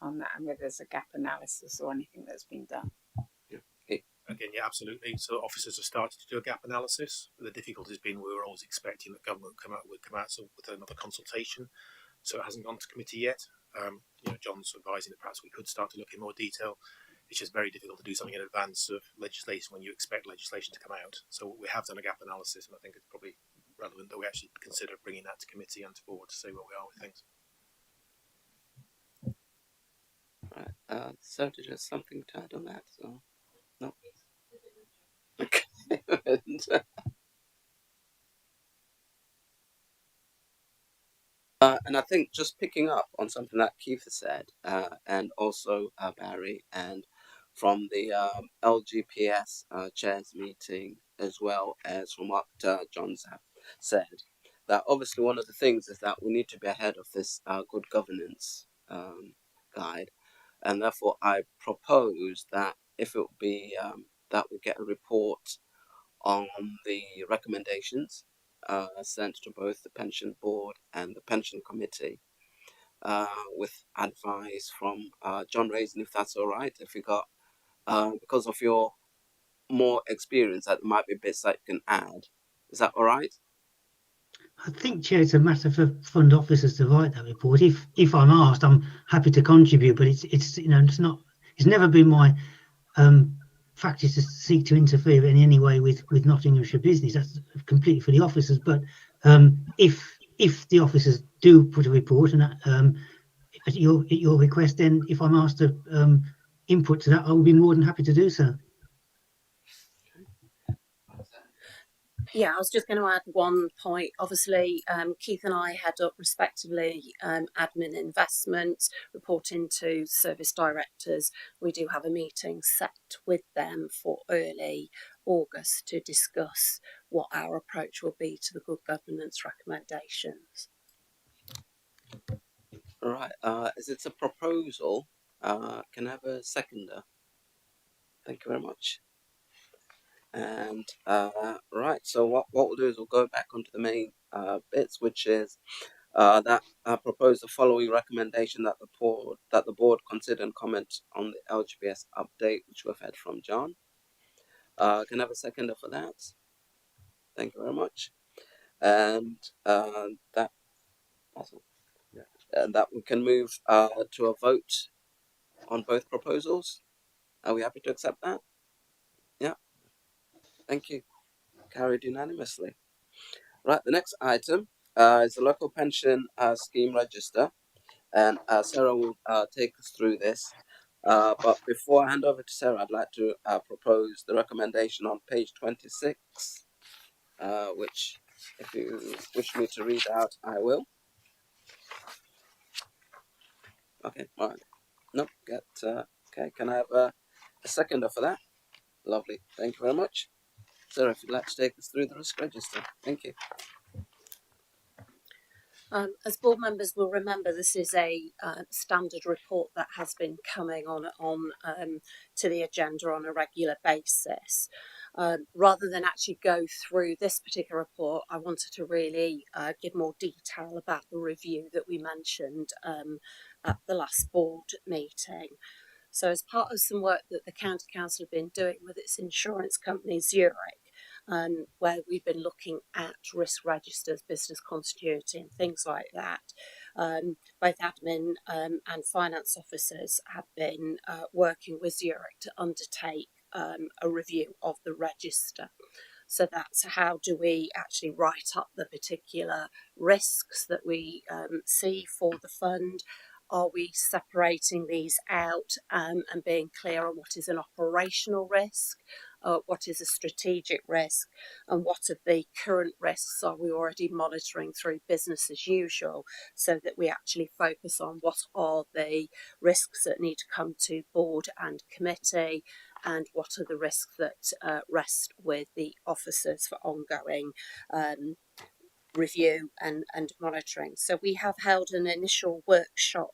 Speaker 3: on that, and whether there's a gap analysis or anything that's been done.
Speaker 1: Okay.
Speaker 7: Again, yeah, absolutely. So officers have started to do a gap analysis. The difficulty has been we were always expecting that government would come out with another consultation, so it hasn't gone to committee yet. John's advising that perhaps we could start to look in more detail. It's just very difficult to do something in advance of legislation when you expect legislation to come out. So we have done a gap analysis, and I think it's probably relevant that we actually consider bringing that to committee and to board to see where we are with things.
Speaker 1: Right. So did you have something to add on that? So, no. Okay. And I think just picking up on something that Keith has said, and also Barry, and from the LGPS chairs meeting, as well as from what John's said, that obviously one of the things is that we need to be ahead of this good governance guide, and therefore I propose that if it would be that we get a report on the recommendations sent to both the pension board and the pension committee, with advice from John Raisin, if that's all right. If you got, because of your more experience, that might be bits that you can add. Is that all right?
Speaker 6: I think, Chair, it's a matter for fund officers to write that report. If I'm asked, I'm happy to contribute, but it's never been my practice to seek to interfere in any way with Nottinghamshire business. That's completely for the officers. But if the officers do put a report and at your request, then if I'm asked to input to that, I will be more than happy to do so.
Speaker 8: Yeah, I was just going to add one point. Obviously, Keith and I head up respectively admin investment, reporting to service directors. We do have a meeting set with them for early August to discuss what our approach will be to the good governance recommendations.
Speaker 1: All right. As it's a proposal, can I have a seconder? Thank you very much. And right, so what we'll do is we'll go back onto the main bits, which is that propose the following recommendation that the board consider and comment on the LGPS update, which we've had from John. Can I have a seconder for that? Thank you very much. And that we can move to a vote on both proposals. Are we happy to accept that? Yeah. Thank you. Carried unanimously. Right, the next item is the local pension scheme register, and Sarah will take us through this. But before I hand over to Sarah, I'd like to propose the recommendation on page 26, which, if you wish me to read out, I will. Okay, all right. Nope, okay, can I have a seconder for that? Lovely, thank you very much. Sarah, if you'd like to take us through the risk register. Thank you.
Speaker 8: As board members will remember, this is a standard report that has been coming on to the agenda on a regular basis. Rather than actually go through this particular report, I wanted to really give more detail about the review that we mentioned at the last board meeting. So as part of some work that the County Council have been doing with its insurance company Zurich, where we've been looking at risk registers, business continuity and things like that, both admin and finance officers have been working with Zurich to undertake a review of the register. So that's how do we actually write up the particular risks that we see for the fund. Are we separating these out and being clear on what is an operational risk, what is a strategic risk, and what of the current risks are we already monitoring through business as usual, so that we actually focus on what are the risks that need to come to board and committee, and what are the risks that rest with the officers for ongoing review and monitoring. So we have held an initial workshop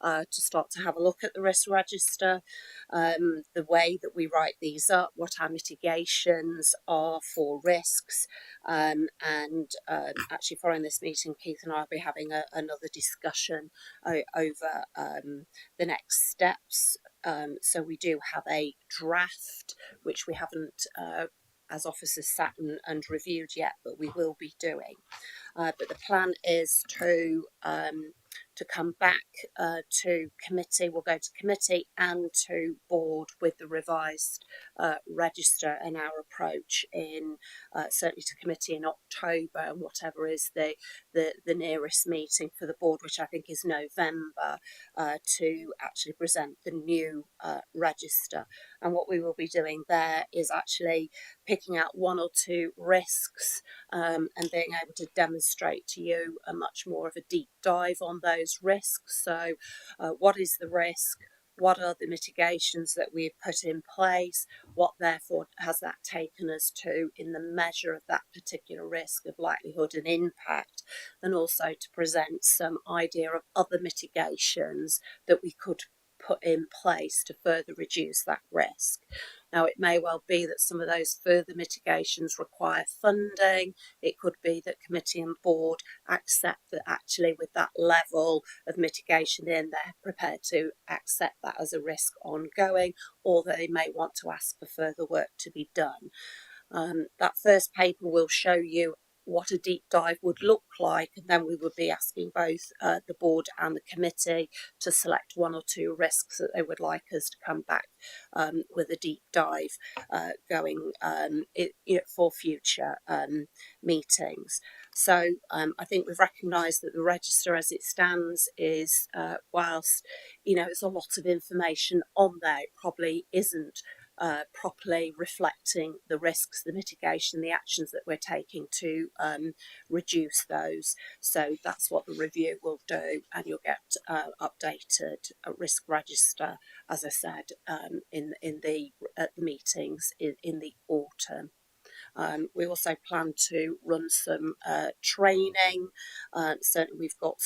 Speaker 8: to start to have a look at the risk register, the way that we write these up, what our mitigations are for risks, and actually following this meeting, Keith and I will be having another discussion over the next steps. So we do have a draft, which we haven't as officers sat and reviewed yet, but we will be doing. But the plan is to come back to committee. We'll go to committee and to board with the revised register and our approach in certainly to committee in October, and whatever is the nearest meeting for the board, which I think is November, to actually present the new register. And what we will be doing there is actually picking out one or two risks and being able to demonstrate to you a much more of a deep dive on those risks. So what is the risk? What are the mitigations that we've put in place? What therefore has that taken us to in the measure of that particular risk of likelihood and impact? And also to present some idea of other mitigations that we could put in place to further reduce that risk. Now, it may well be that some of those further mitigations require funding. It could be that committee and board accept that actually with that level of mitigation in, they're prepared to accept that as a risk ongoing, or they may want to ask for further work to be done. That first paper will show you what a deep dive would look like, and then we would be asking both the board and the committee to select one or two risks that they would like us to come back with a deep dive going for future meetings. So I think we've recognised that the register as it stands is, whilst it's a lot of information on there, it probably isn't properly reflecting the risks, the mitigation, the actions that we're taking to reduce those. So that's what the review will do, and you'll get updated risk register, as I said, in the meetings in the autumn. We also plan to run some training. Certainly, we've got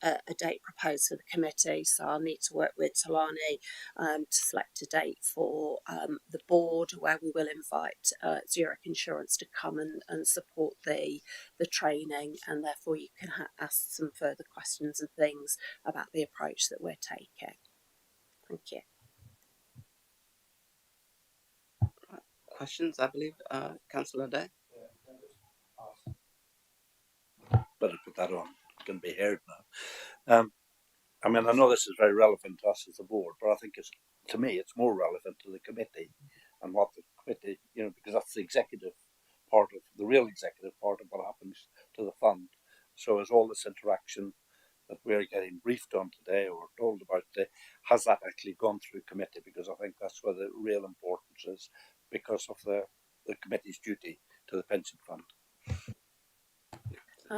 Speaker 8: a date proposed for the committee, so I'll need to work with Talani to select a date for the board, where we will invite Zurich Insurance to come and support the training, and therefore you can ask some further questions and things about the approach that we're taking. Thank you.
Speaker 1: Questions, I believe, Councillor Day?
Speaker 4: Better put that on. It can be heard now. I mean, I know this is very relevant to us as a board, but I think to me, it's more relevant to the committee and what the committee, because that's the executive part of the real executive part of what happens to the fund. So is all this interaction that we're getting briefed on today or told about today, has that actually gone through committee? Because I think that's where the real importance is, because of the committee's duty to the pension fund.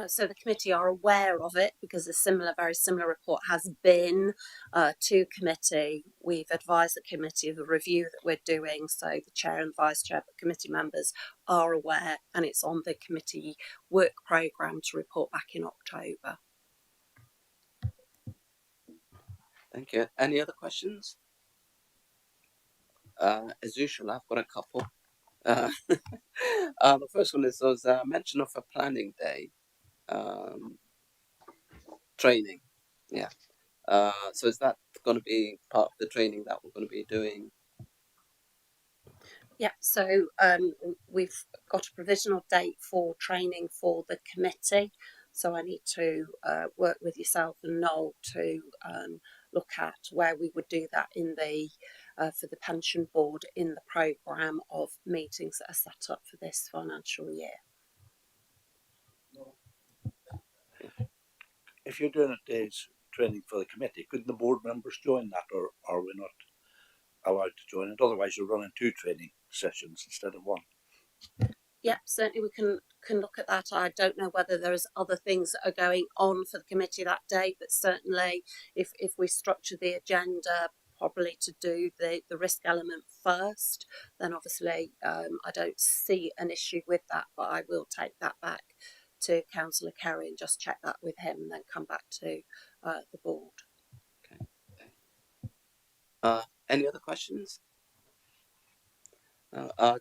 Speaker 8: So the committee are aware of it, because a very similar report has been to committee. We've advised the committee of the review that we're doing, so the chair and vice chair, but committee members are aware, and it's on the committee work programme to report back in October.
Speaker 1: Thank you. Any other questions? As usual, I've got a couple. The first one is there was a mention of a planning day training. Yeah. So is that going to be part of the training that we're going to be doing?
Speaker 8: Yeah, so we've got a provisional date for training for the committee. So I need to work with yourself and Noel to look at where we would do that in the for the pension board in the programme of meetings that are set up for this financial year.
Speaker 4: If you're doing a day's training for the committee, couldn't the board members join that, or are we not allowed to join it? Otherwise, you're running two training sessions instead of one.
Speaker 8: Yeah, certainly we can look at that. I don't know whether there's other things that are going on for the committee that day, but certainly if we structure the agenda probably to do the risk element first, then obviously I don't see an issue with that, but I will take that back to Councillor Kerry and just check that with him, and then come back to the board.
Speaker 1: Any other questions?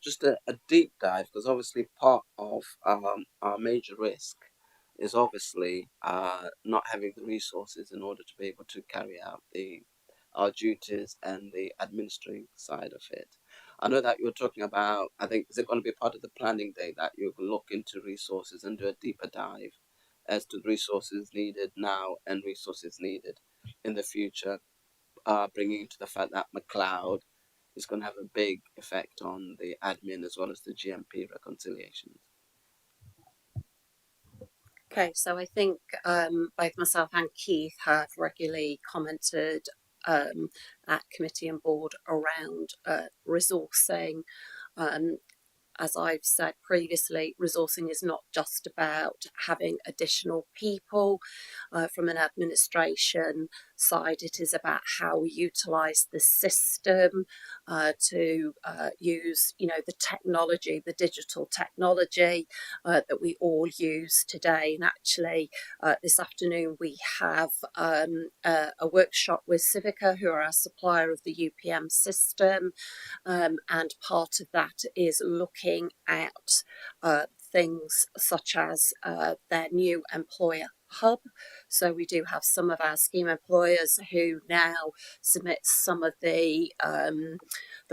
Speaker 1: Just a deep dive, because obviously part of our major risk is obviously not having the resources in order to be able to carry out our duties and the administering side of it. I know that you were talking about, I think, is it going to be part of the planning day that you will look into resources and do a deeper dive as to the resources needed now and resources needed in the future, bringing to the fact that McLeod is going to have a big effect on the admin as well as the GMP reconciliations.
Speaker 8: Okay, so I think both myself and Keith have regularly commented at committee and board around resourcing. As I've said previously, resourcing is not just about having additional people from an administration side. It is about how we utilise the system to use, the technology, the digital technology that we all use today. And actually, this afternoon we have a workshop with Civica, who are our supplier of the UPM system. And part of that is looking at things such as their new employer hub. So we do have some of our scheme employers who now submit some of the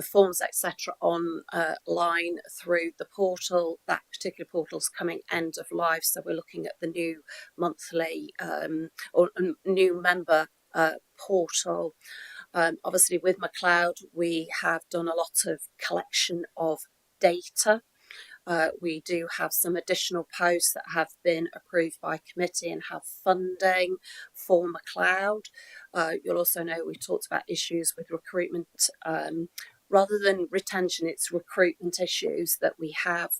Speaker 8: forms, etc., online through the portal. That particular portal's coming end of life, so we're looking at the new monthly or new member portal. Obviously, with McLeod, we have done a lot of collection of data. We do have some additional posts that have been approved by committee and have funding for McLeod. You'll also know we talked about issues with recruitment. Rather than retention, it's recruitment issues that we have.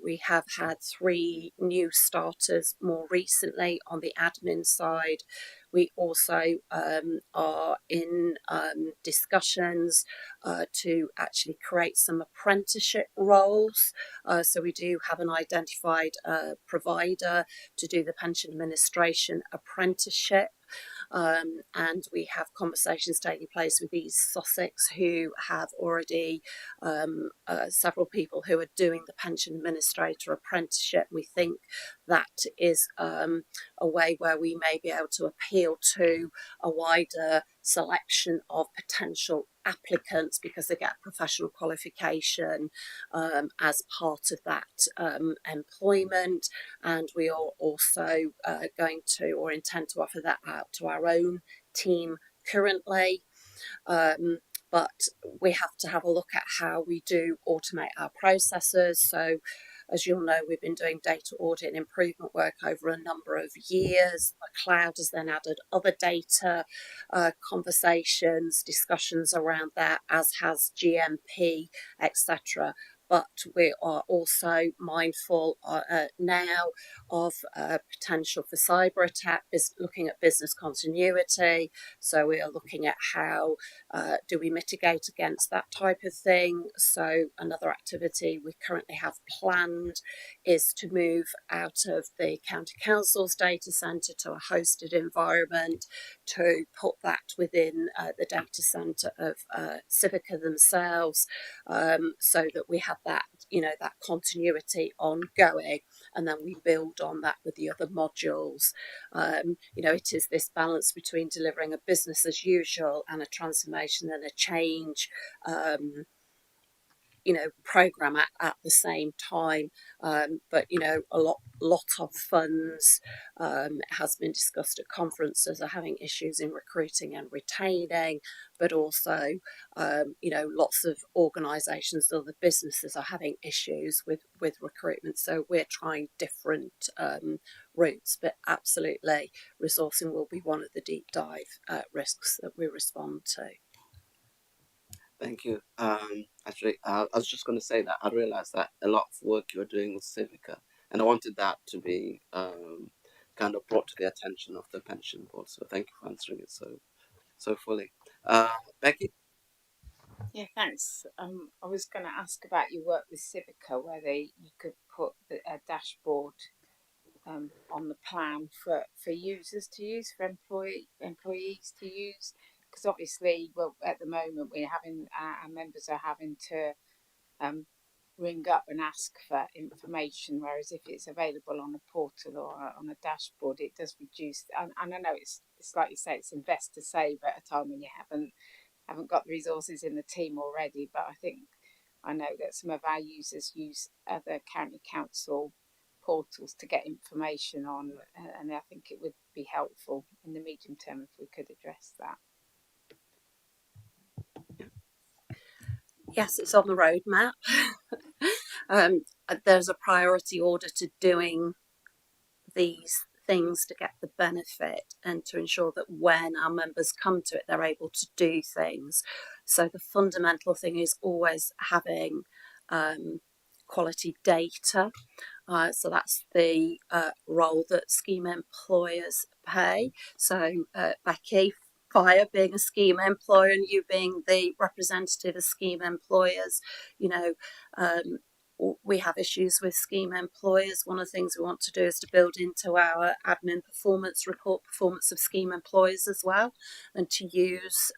Speaker 8: We have had 3 new starters more recently on the admin side. We also are in discussions to actually create some apprenticeship roles. So we do have an identified provider to do the pension administration apprenticeship. And we have conversations taking place with East Sussex, who have already several people who are doing the pension administrator apprenticeship. We think that is a way where we may be able to appeal to a wider selection of potential applicants, because they get professional qualification as part of that employment. And we are also going to, or intend to, offer that out to our own team currently. But we have to have a look at how we do automate our processes. So, as you'll know, we've been doing data audit and improvement work over a number of years. McLeod has then added other data conversations, discussions around that, as has GMP, etc. But we are also mindful now of potential for cyber attack, looking at business continuity. So we are looking at how do we mitigate against that type of thing. So another activity we currently have planned is to move out of the county council's data centre to a hosted environment, to put that within the data centre of Civica themselves, so that we have that, that continuity ongoing, and then we build on that with the other modules. It is this balance between delivering a business as usual and a transformation and a change program at the same time. But a lot of funds, has been discussed at conferences, are having issues in recruiting and retaining, but also lots of organisations, other businesses, are having issues with recruitment. So we're trying different routes, but absolutely resourcing will be one of the deep dive risks that we respond to.
Speaker 1: Thank you. Actually, I was just going to say that I realised that a lot of work you're doing with Civica, and I wanted that to be kind of brought to the attention of the pension board. So thank you for answering it so fully. Becky?
Speaker 3: Yeah, thanks. I was going to ask about your work with Civica, whether you could put a dashboard on the plan for users to use, for employees to use, because obviously, well, at the moment we're having our members are having to ring up and ask for information, whereas if it's available on a portal or on a dashboard, it does reduce. And I know it's like you say, it's invest to save at a time when you haven't got the resources in the team already. But I know that some of our users use other county council portals to get information on, and I think it would be helpful in the medium term if we could address that.
Speaker 8: Yes, it's on the roadmap. There's a priority order to doing these things to get the benefit and to ensure that when our members come to it, they're able to do things. So the fundamental thing is always having quality data. So that's the role that scheme employers play. So Becky, via being a scheme employer and you being the representative of scheme employers, you know, we have issues with scheme employers. One of the things we want to do is to build into our admin performance report performance of scheme employers as well, and to use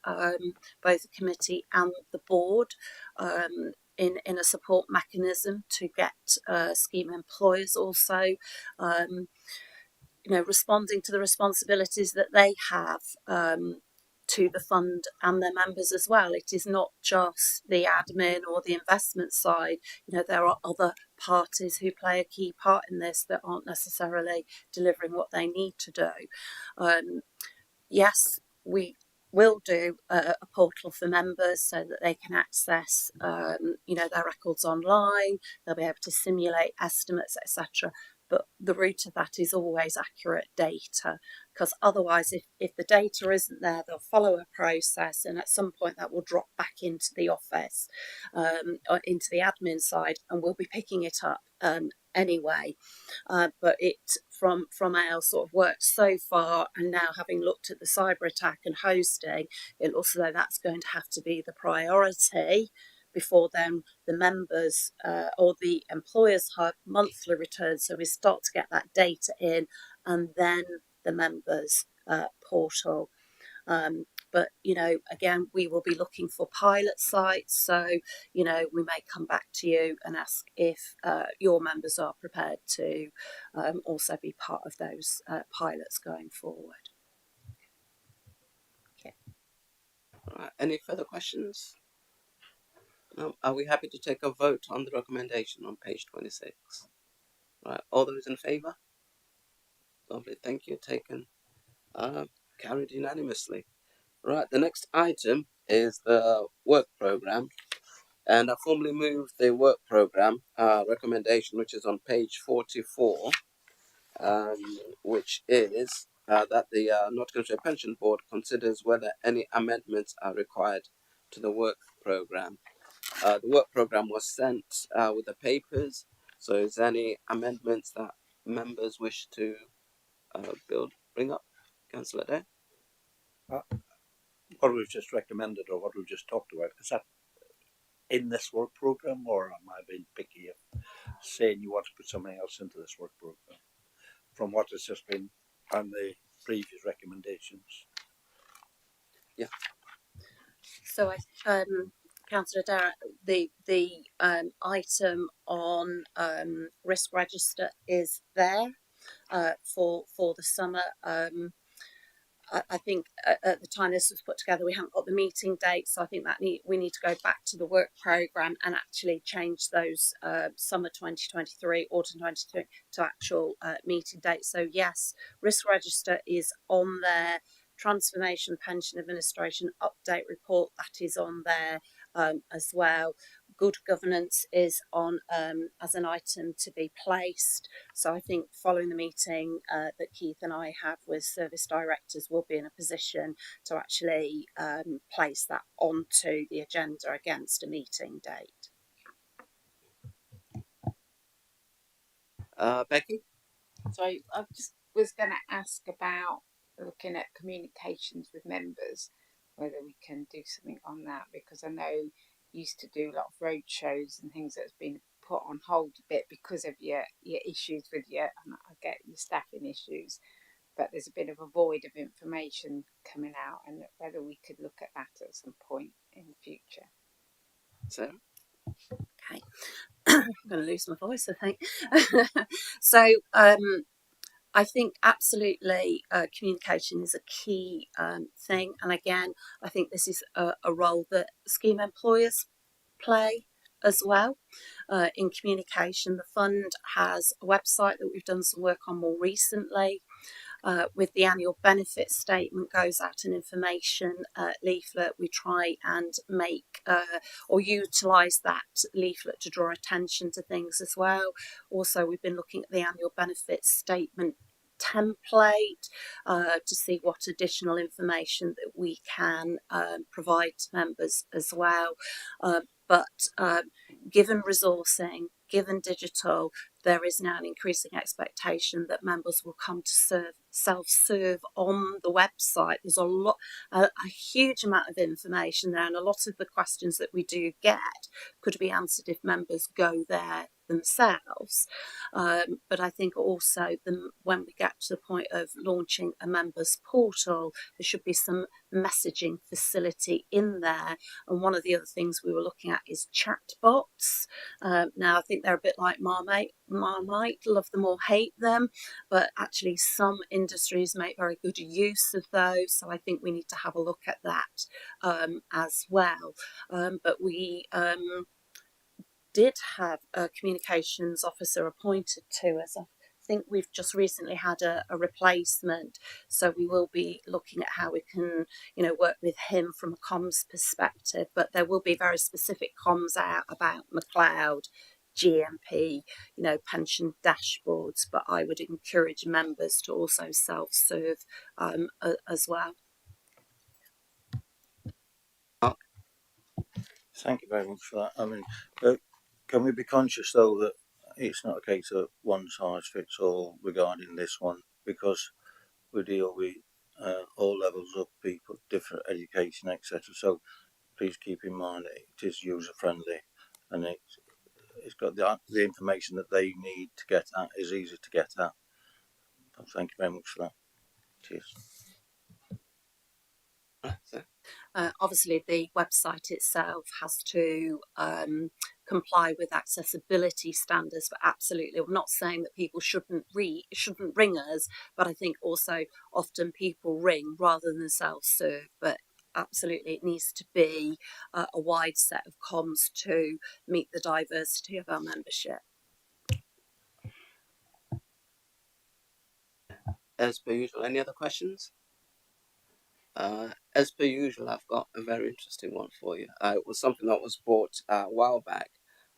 Speaker 8: both the committee and the board in a support mechanism to get scheme employers also responding to the responsibilities that they have to the fund and their members as well. It is not just the admin or the investment side. There are other parties who play a key part in this that aren't necessarily delivering what they need to do. Yes, we will do a portal for members so that they can access their records online. They'll be able to simulate estimates, etc. But the root of that is always accurate data, because otherwise if the data isn't there, they'll follow a process and at some point that will drop back into the office or into the admin side, and we'll be picking it up anyway. But it from our sort of work so far, and now having looked at the cyber attack and hosting, it looks as though that's going to have to be the priority before then the members or the employers have monthly returns, so we start to get that data in, and then the members portal. But again, we will be looking for pilot sites, so we may come back to you and ask if your members are prepared to also be part of those pilots going forward. Okay.
Speaker 1: Right. Any further questions? No. Are we happy to take a vote on the recommendation on page 26? Right. All those in favour? Lovely. Thank you. Taken. Carried unanimously. Right. The next item is the work programme. And I formally move the work programme recommendation, which is on page 44, which is that the Nottinghamshire Pension Board considers whether any amendments are required to the work programme. The work programme was sent with the papers, so is there any amendments that members wish to bring up? Councillor Day?
Speaker 5: What we've just recommended or what we've just talked about, is that in this work programme, or am I being picky of saying you want to put something else into this work programme from what has just been on the previous recommendations?
Speaker 1: Yeah.
Speaker 8: So Councillor Darragh, the item on risk register is there for the summer. I think at the time this was put together, we haven't got the meeting date, so I think that we need to go back to the work programme and actually change those summer 2023, autumn 2023 to actual meeting dates. So yes, risk register is on there. Transformation Pension Administration update report, that is on there as well. Good governance is on as an item to be placed. So I think following the meeting that Keith and I have with service directors, we'll be in a position to actually place that onto the agenda against a meeting date.
Speaker 1: Becky?
Speaker 3: So I just was going to ask about looking at communications with members, whether we can do something on that, because I know you used to do a lot of road shows and things that's been put on hold a bit because of your issues with your, and I get your staffing issues, but there's a bit of a void of information coming out, and whether we could look at that at some point in the future.
Speaker 1: So,
Speaker 8: Okay. I'm going to lose my voice, I think. So I think absolutely communication is a key thing. And again, I think this is a role that scheme employers play as well in communication. The fund has a website that we've done some work on more recently. With the annual benefit statement goes out an information leaflet. We try and make or utilise that leaflet to draw attention to things as well. Also, we've been looking at the annual benefit statement template to see what additional information that we can provide to members as well. But given resourcing, given digital, there is now an increasing expectation that members will come to self-serve on the website. There's a huge amount of information there, and a lot of the questions that we do get could be answered if members go there themselves. But I think also when we get to the point of launching a members portal, there should be some messaging facility in there. And one of the other things we were looking at is chatbots. Now, I think they're a bit like Marmite, love them or hate them, but actually some industries make very good use of those. So I think we need to have a look at that as well. But we did have a communications officer appointed to us. I think we've just recently had a replacement, so we will be looking at how we can, work with him from a comms perspective. But there will be very specific comms out about McLeod, GMP, pension dashboards. But I would encourage members to also self-serve as well.
Speaker 5: Thank you very much for that. I mean, can we be conscious though that it's not a case of one size fits all regarding this one, because we deal with all levels of people, different education, etc. So please keep in mind that it is user friendly, and it's got the information that they need to get at is easy to get at. So thank you very much for that. Cheers.
Speaker 8: Obviously, the website itself has to comply with accessibility standards, but absolutely, we're not saying that people shouldn't ring us, but I think also often people ring rather than self-serve. But absolutely, it needs to be a wide set of comms to meet the diversity of our membership.
Speaker 1: as per usual, any other questions? As per usual, I've got a very interesting one for you. It was something that was brought a while back,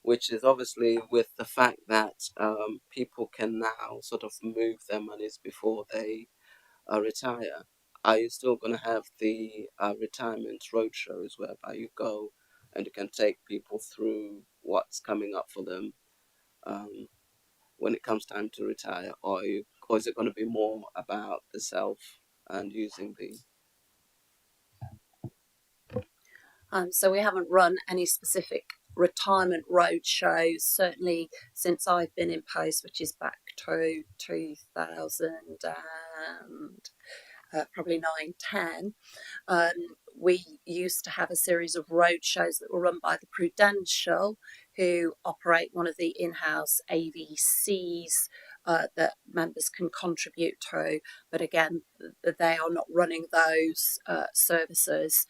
Speaker 1: which is obviously with the fact that people can now sort of move their monies before they retire. Are you still going to have the retirement roadshows whereby you go and you can take people through what's coming up for them when it comes time to retire, or is it going to be more about the self and using the
Speaker 8: So we haven't run any specific retirement road shows, certainly since I've been in post, which is back to 2000 and probably 9-10. We used to have a series of road shows that were run by the Prudential, who operate one of the in-house AVCs that members can contribute to. But again, they are not running those services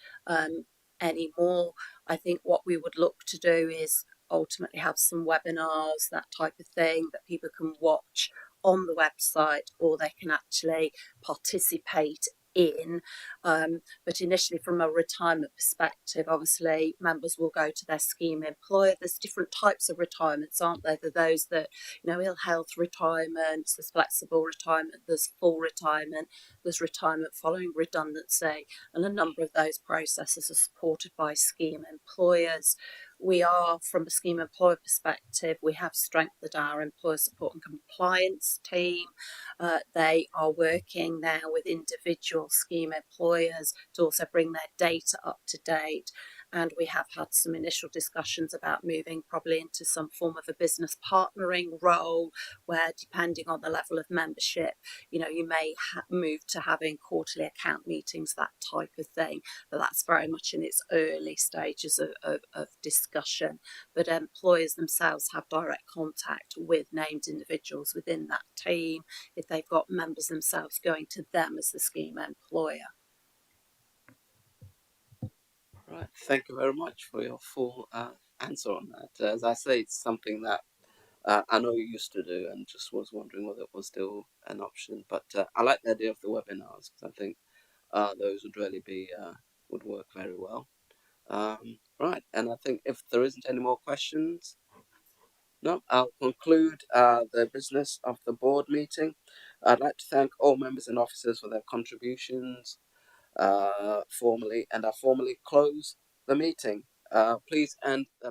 Speaker 8: anymore. I think what we would look to do is ultimately have some webinars, that type of thing, that people can watch on the website, or they can actually participate in. But initially, from a retirement perspective, obviously members will go to their scheme employer. There's different types of retirements, aren't there? There are those that, ill health retirement, there's flexible retirement, there's full retirement, there's retirement following redundancy, and a number of those processes are supported by scheme employers. We are, from a scheme employer perspective, we have strengthened our employer support and compliance team. They are working now with individual scheme employers to also bring their data up to date. and we have had some initial discussions about moving probably into some form of a business partnering role, where depending on the level of membership, you know, you may move to having quarterly account meetings, that type of thing. But that's very much in its early stages of discussion. But employers themselves have direct contact with named individuals within that team if they've got members themselves going to them as the scheme employer.
Speaker 1: Right. Thank you very much for your full answer on that. As I say, it's something that I know you used to do, and just was wondering whether it was still an option. But I like the idea of the webinars, because I think those would really be would work very well. Right, and I think if there isn't any more questions, no, I'll conclude the business of the board meeting. I'd like to thank all members and officers for their contributions formally, and I formally close the meeting. Please end the